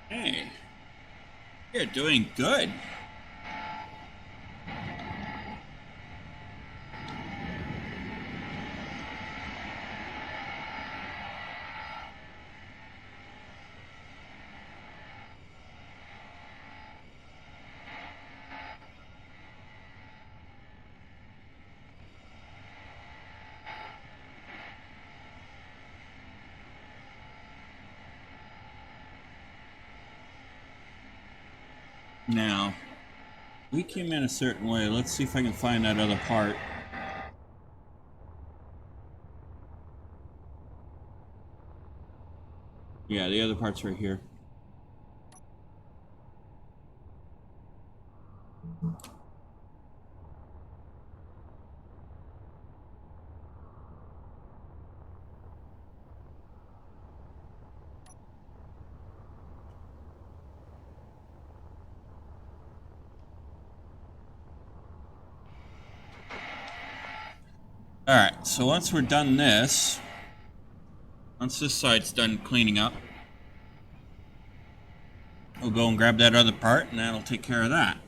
Hey, you're doing good. Now, we came in a certain way. Let's see if I can find that other part. Yeah, the other part's right here. Alright, so once we're done this, once this side's done cleaning up, we'll go and grab that other part and that'll take care of that.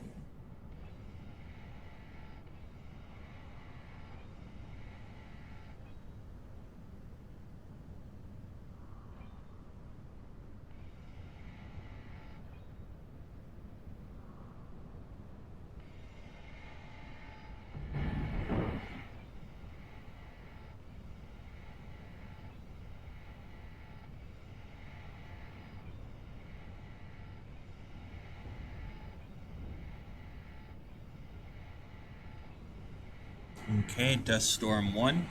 Okay, Death Storm 1.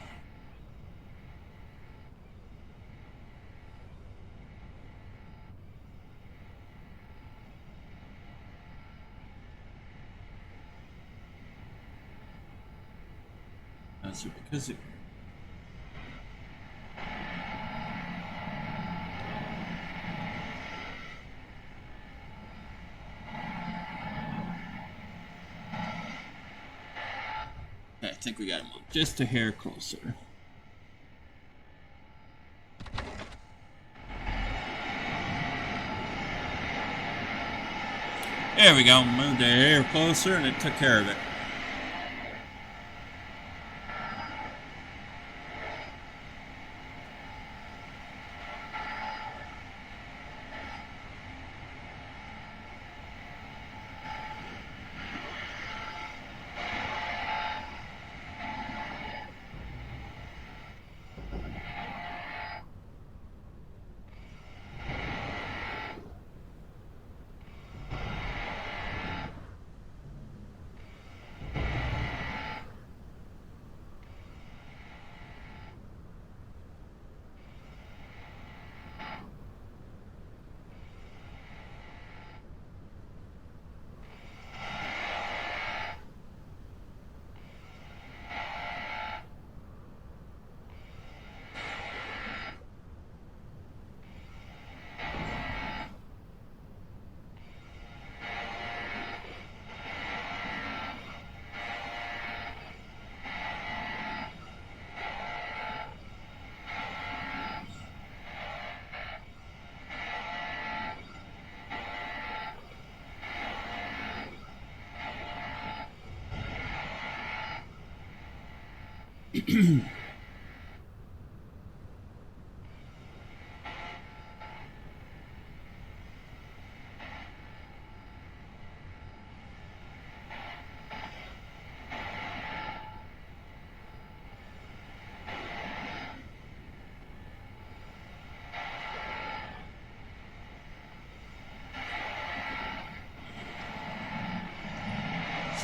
That's because it... I think we got him just a hair closer. There we go, moved the hair closer and it took care of it. Let's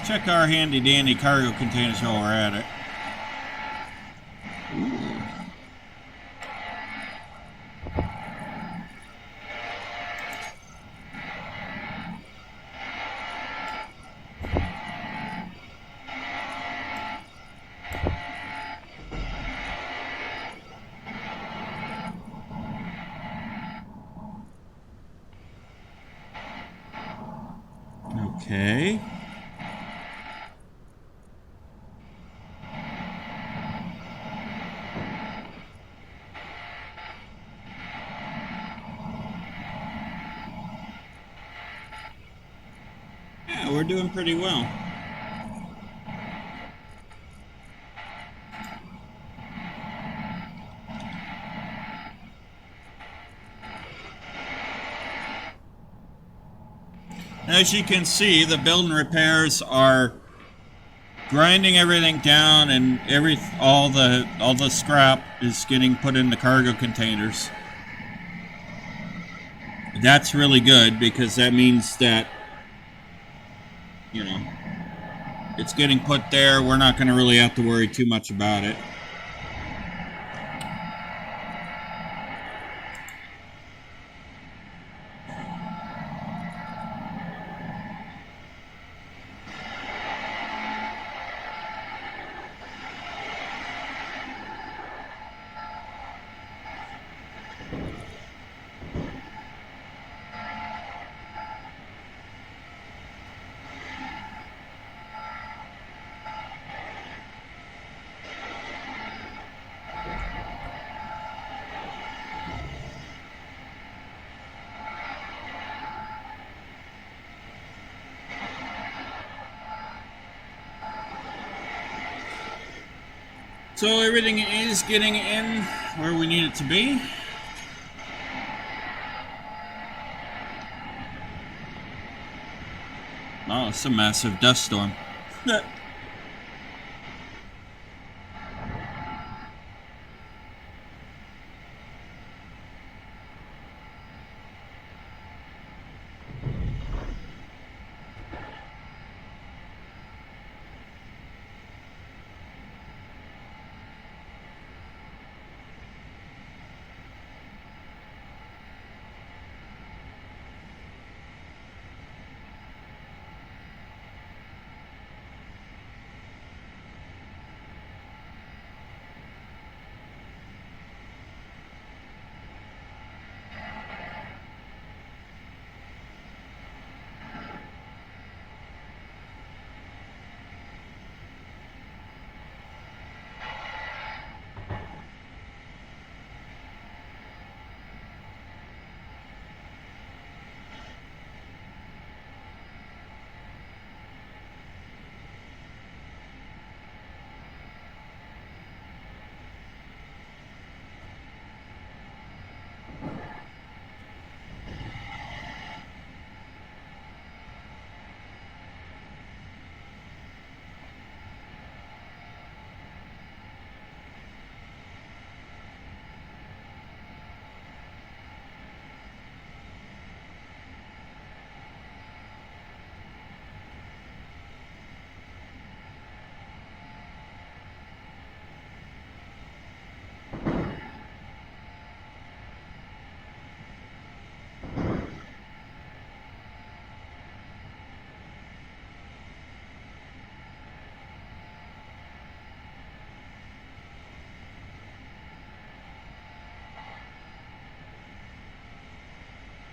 check our handy dandy cargo containers while we're at it. Okay. Yeah, we're doing pretty well. As you can see, the build and repairs are grinding everything down, and all the scrap is getting put in the cargo containers. That's really good because that means that, you know, it's getting put there. We're not going to really have to worry too much about it. So everything is getting in where we need it to be. Oh, it's a massive dust storm.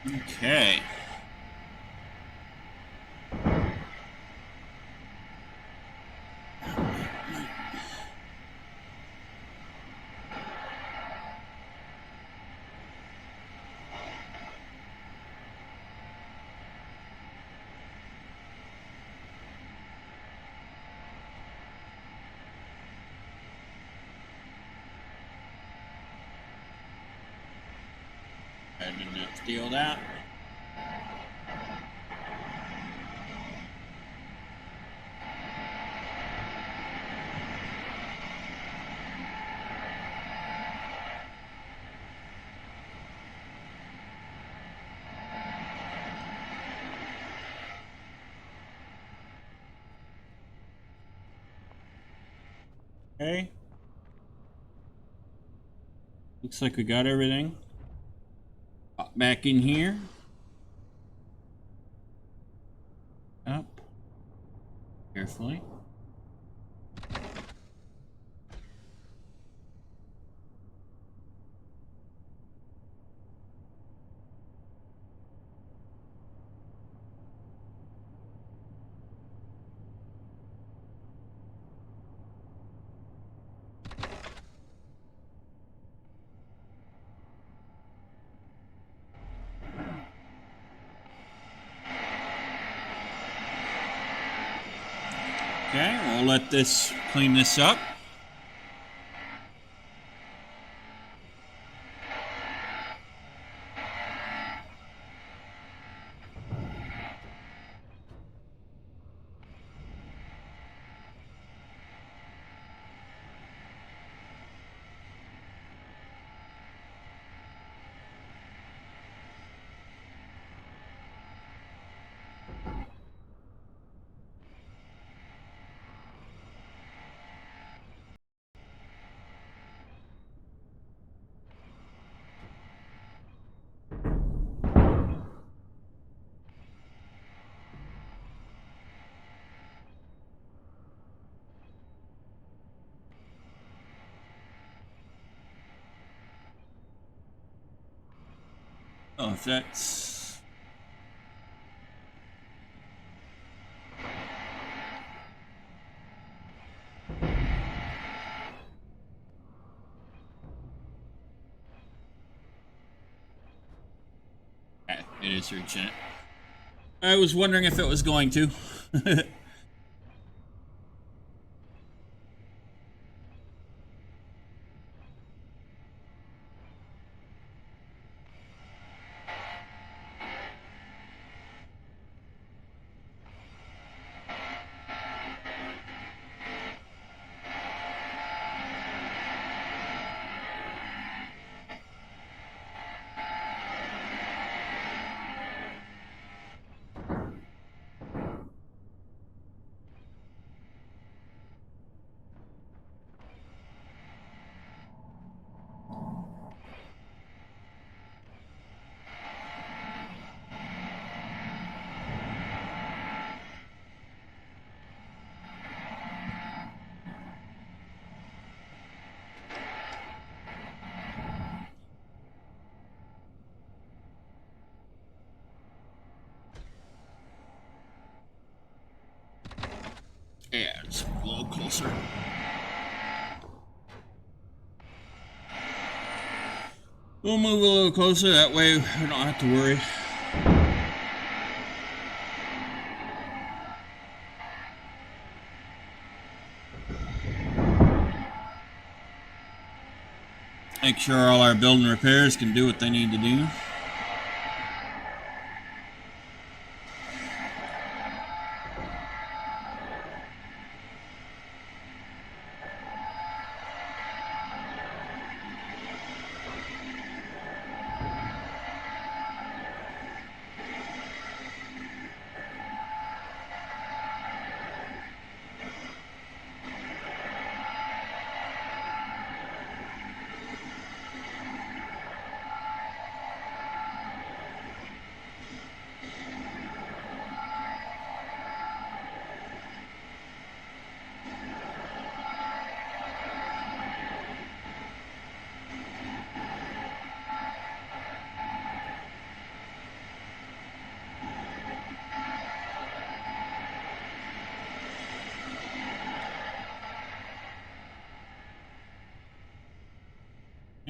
Okay. I didn't steal that. Okay. Looks like we got everything. Pop back in here. Up. Carefully. Okay, we'll let this clean this up. Oh, if that's... Yeah, it is reaching it. I was wondering if it was going to. Yeah, it's a little closer. We'll move a little closer, that way we don't have to worry. Make sure all our building repairs can do what they need to do.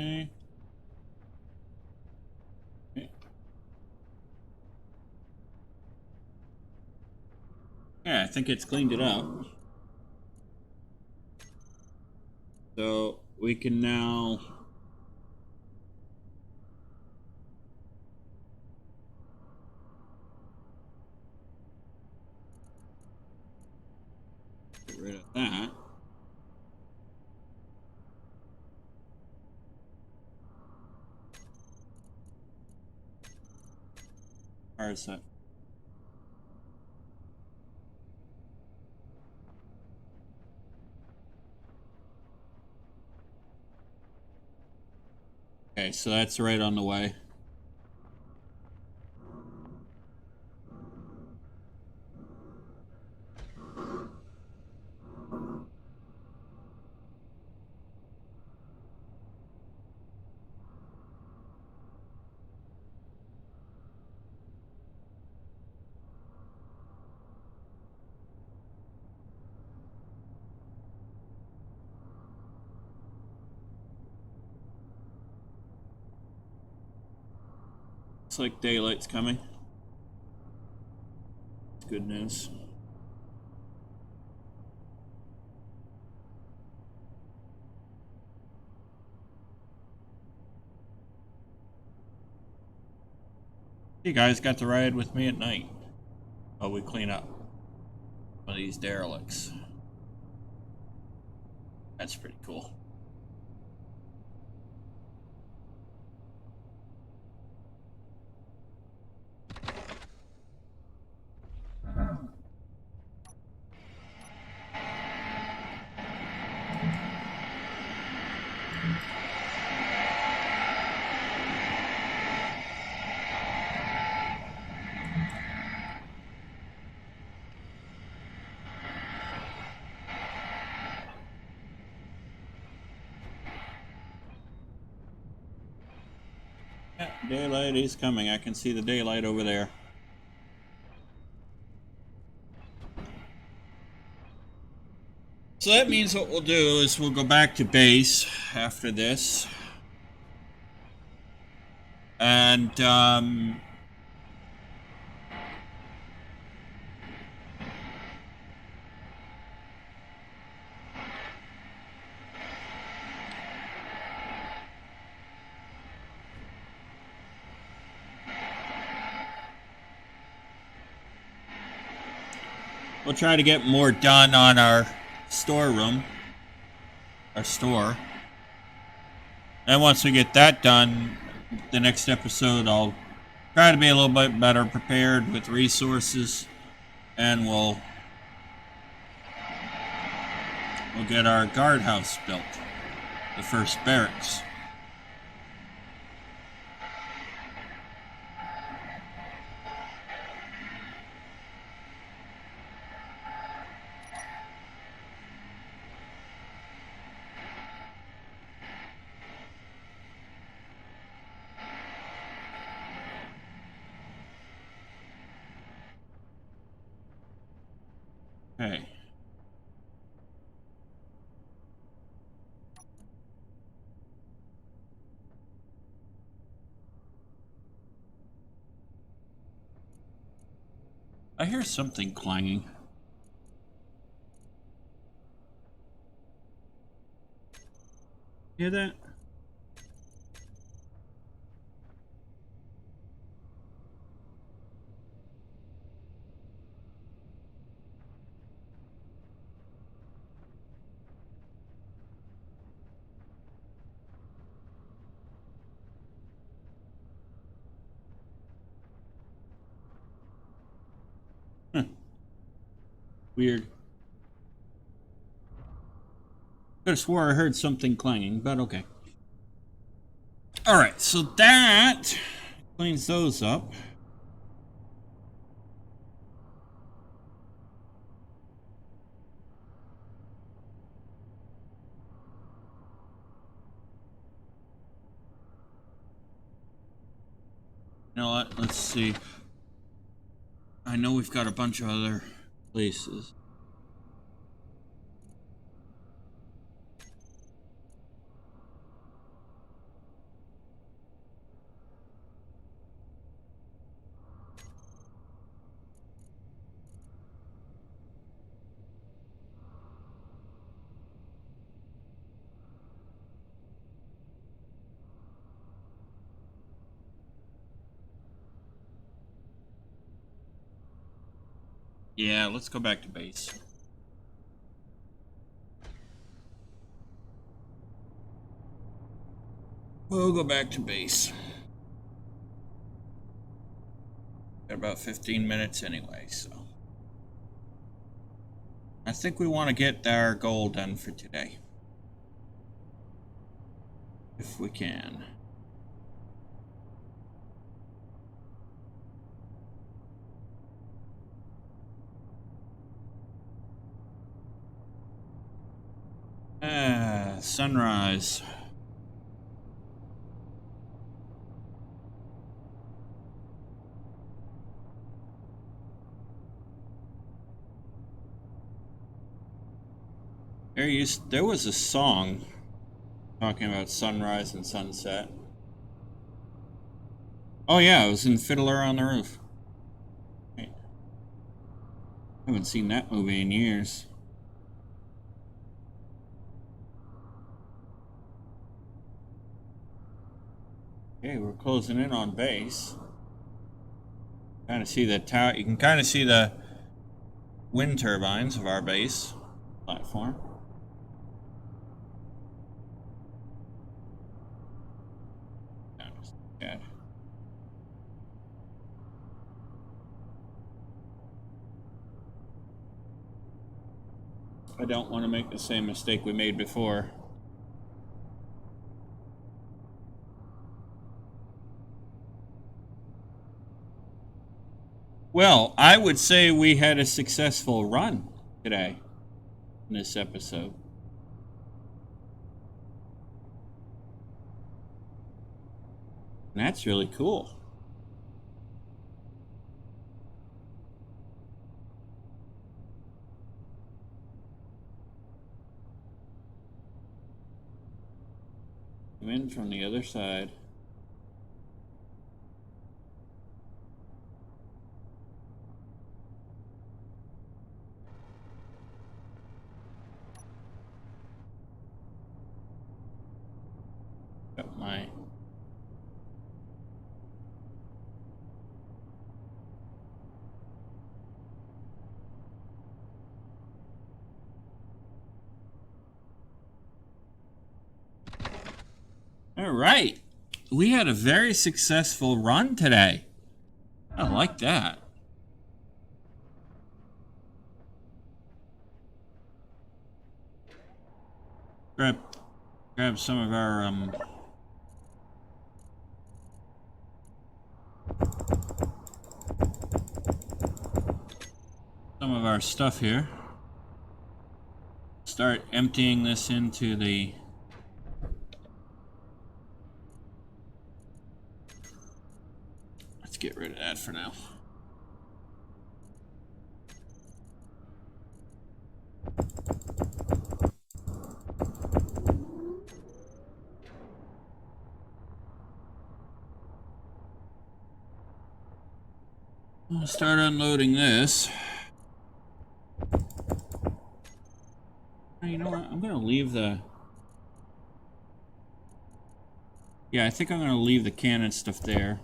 Okay. Yeah, I think it's cleaned it up. So we can now rid of that. Where is that? Okay, so that's right on the way. Looks like daylight's coming. It's good news. You guys got to ride with me at night while we clean up one of these derelicts. That's pretty cool. Yeah, daylight is coming. I can see the daylight over there. So that means what we'll do is we'll go back to base after this. And, we'll try to get more done on our storeroom, our store. And once we get that done, the next episode I'll try to be a little bit better prepared with resources, and we'll get our guardhouse built, the first barracks. Okay. I hear something clanging. Hear that? Huh. Weird. Could have swore I heard something clanging, but okay. Alright, so that cleans those up. You know what? Let's see. I know we've got a bunch of other places. Yeah, let's go back to base. We'll go back to base. Got about 15 minutes anyway, so. I think we want to get our goal done for today. If we can. Sunrise. There was a song talking about sunrise and sunset. Oh yeah, it was in Fiddler on the Roof. I haven't seen that movie in years. Okay, we're closing in on base. Kind of see the tower. You can kind of see the wind turbines of our base platform. Yeah. I don't want to make the same mistake we made before. Well, I would say we had a successful run today in this episode. And that's really cool. Come in from the other side. Got my All right. We had a very successful run today. I like that. Grab some of our stuff here. Start emptying this into the Let's get rid of that for now. I'll start unloading this. You know what? I'm going to leave the... Yeah, I think I'm going to leave the cannon stuff there.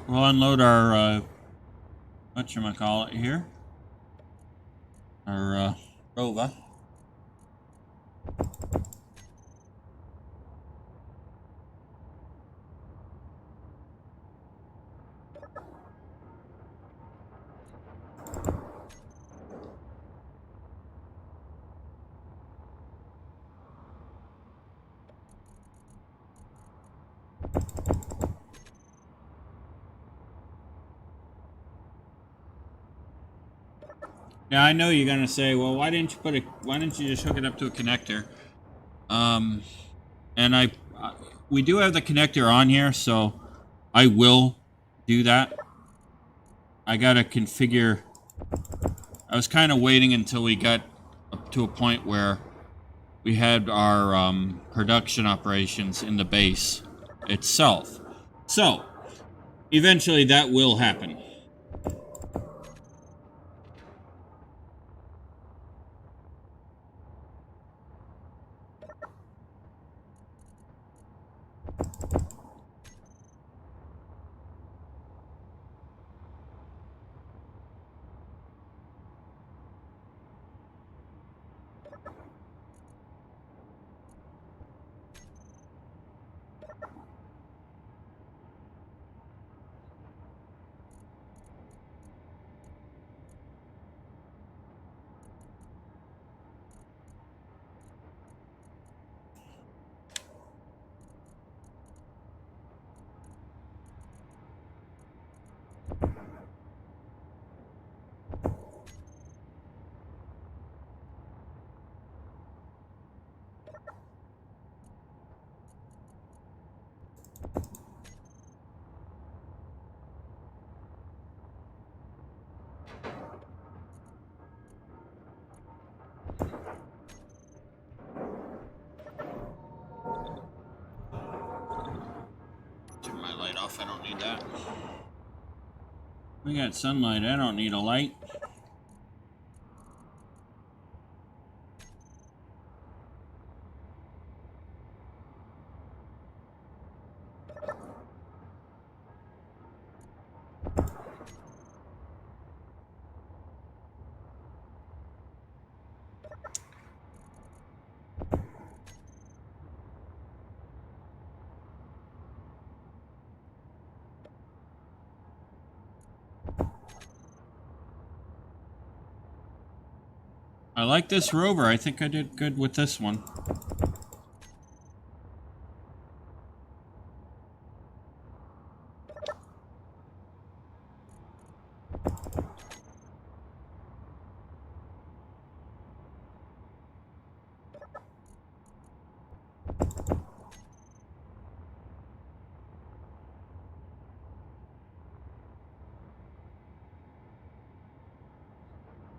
We'll unload our whatchamacallit here. Our Rova. Yeah, I know you're gonna say, well, why didn't you just hook it up to a connector? And we do have the connector on here, so I will do that. I gotta configure. I was kind of waiting until we got up to a point where we had our production operations in the base itself. So, eventually that will happen. Turn my light off, I don't need that. We got sunlight, I don't need a light. I like this rover. I think I did good with this one.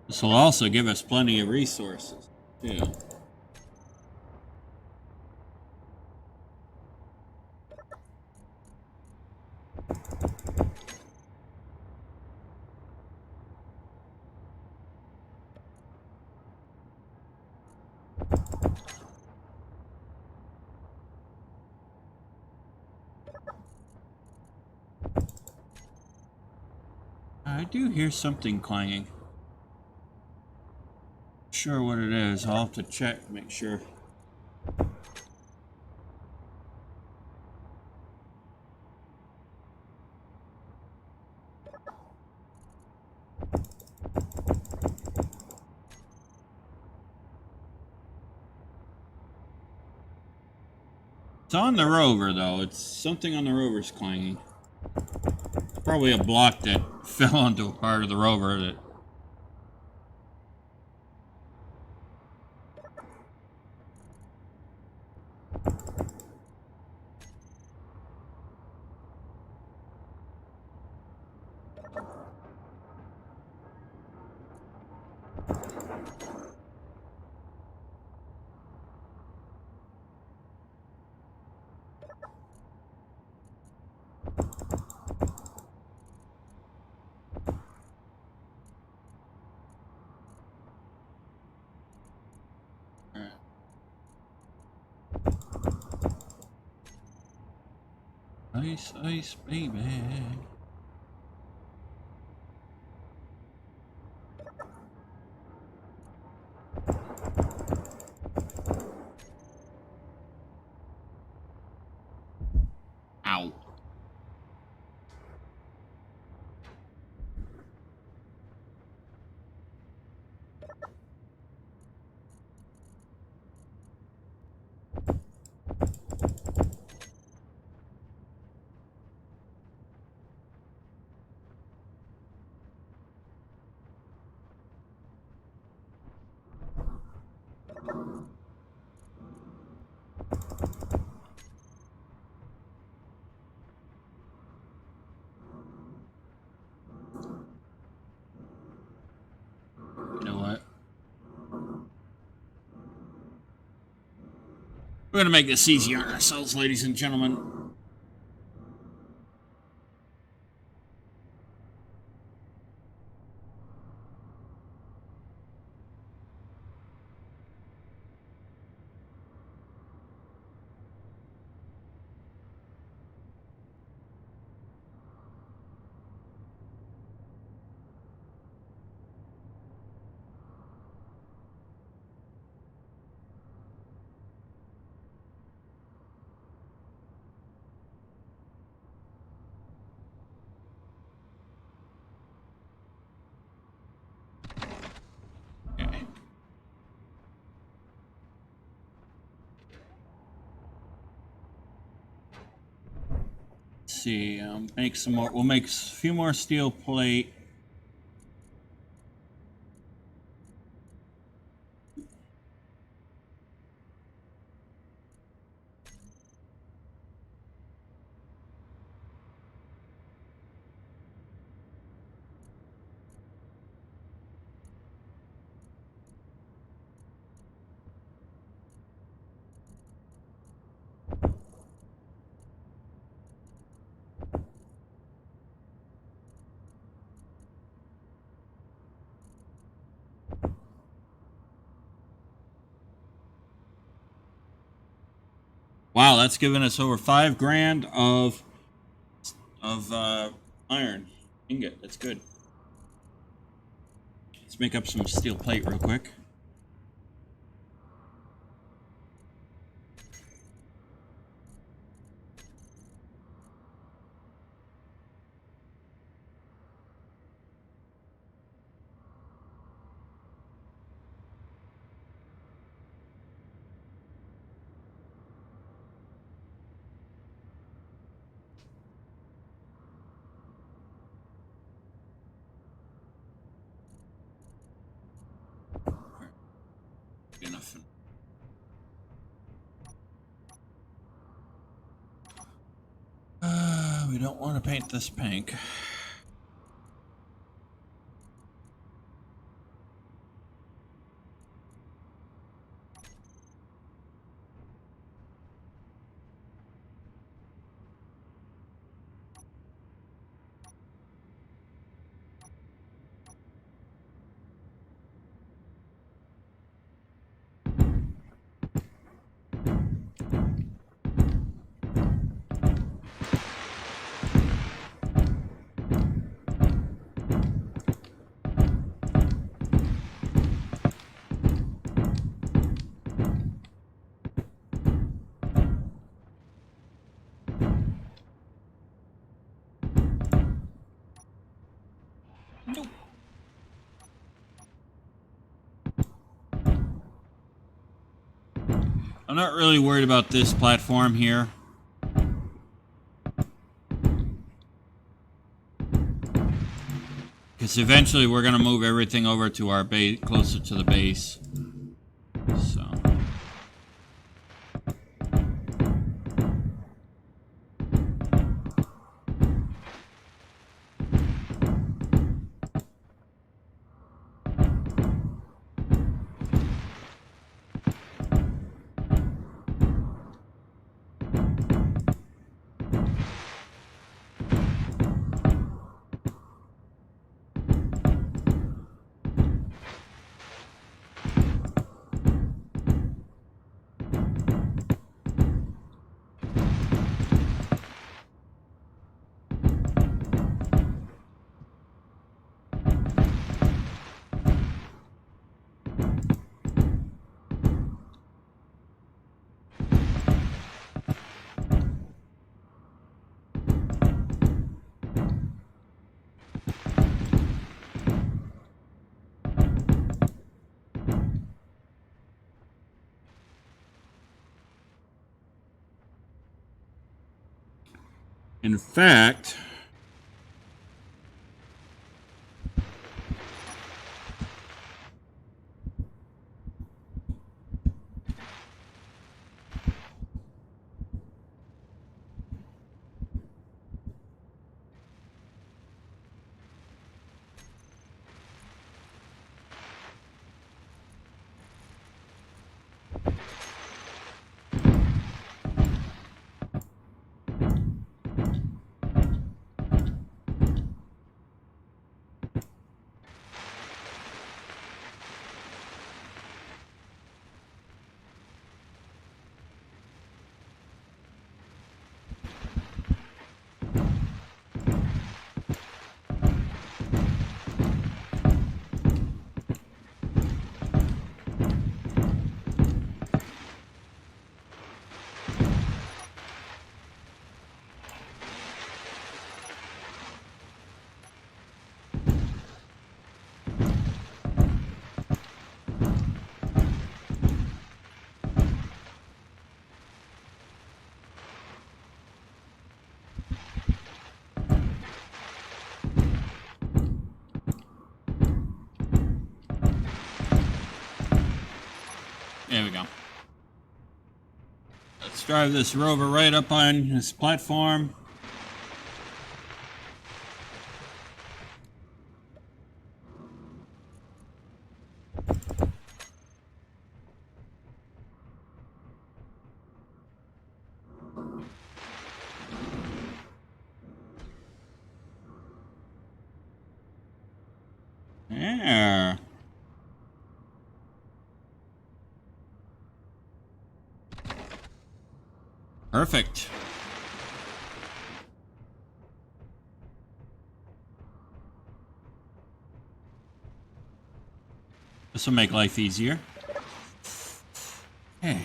This will also give us plenty of resources, too. I do hear something clanging. Not sure what it is. I'll have to check, make sure. It's on the rover, though. It's something on the rover's clanging. Probably a block that fell onto a part of the rover that... Ice, ice, baby. Ow. We're going to make this easier on ourselves, ladies and gentlemen. See, make some more. We'll make a few more steel plate. Wow, that's giving us over $5,000 of iron ingot. That's good. Let's make up some steel plate real quick. Enough. We don't want to paint this pink. I'm not really worried about this platform here. Because eventually we're going to move everything over to our base, closer to the base. So. In fact, Let's drive this rover right up on this platform. Yeah. Perfect. This will make life easier. Hey.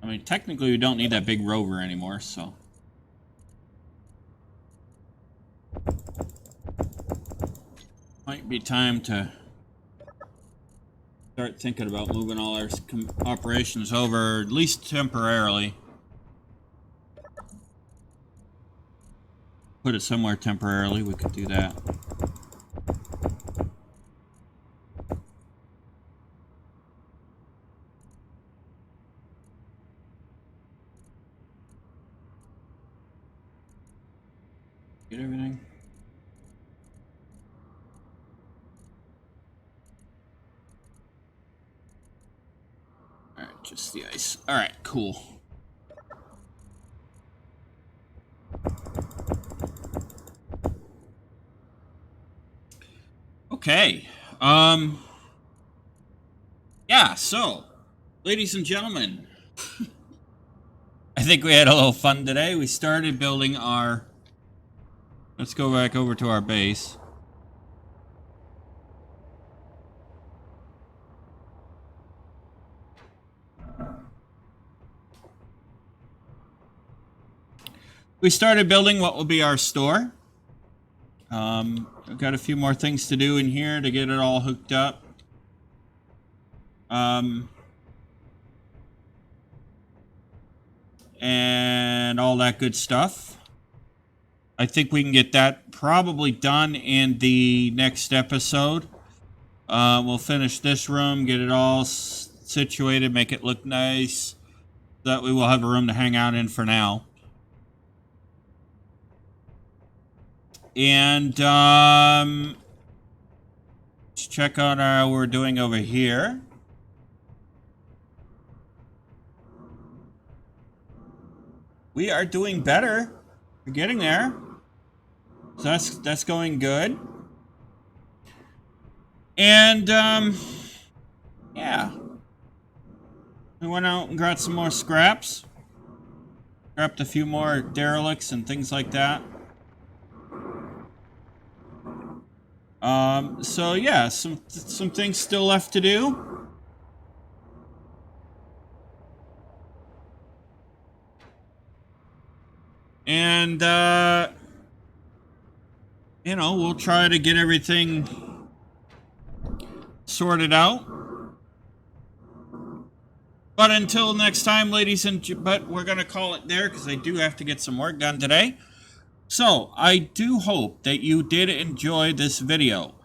I mean, technically we don't need that big rover anymore, so. Might be time to start thinking about moving all our operations over, at least temporarily. Put it somewhere temporarily, we could do that. Get everything. Alright, just the ice. Alright, cool. Okay. Yeah, so, ladies and gentlemen, I think we had a little fun today. We started building our... Let's go back over to our base. We started building what will be our store. I've got a few more things to do in here to get it all hooked up. And all that good stuff. I think we can get that probably done in the next episode. We'll finish this room, get it all situated, make it look nice. That we will have a room to hang out in for now. And let's check on how we're doing over here. We are doing better. We're getting there. So that's going good. And yeah. We went out and got some more scraps. Grabbed a few more derelicts and things like that. So yeah, some things still left to do. And you know, we'll try to get everything sorted out. But until next time, ladies and but we're gonna call it there because I do have to get some work done today. So, I do hope that you did enjoy this video.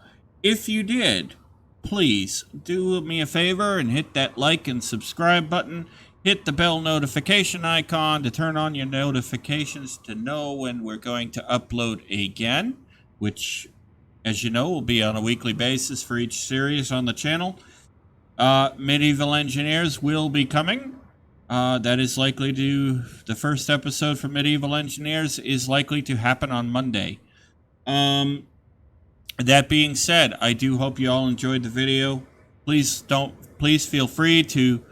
If you did, please do me a favor and hit that like and subscribe button. Hit the bell notification icon to turn on your notifications to know when we're going to upload again, which, as you know, will be on a weekly basis for each series on the channel. Medieval Engineers will be coming. That is likely to... The first episode for Medieval Engineers is likely to happen on Monday. That being said, I do hope you all enjoyed the video. Please feel free to...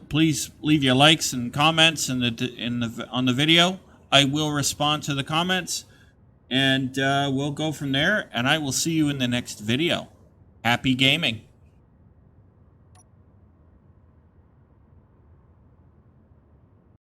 please leave your likes and comments on the video. I will respond to the comments. And we'll go from there. And I will see you in the next video. Happy gaming.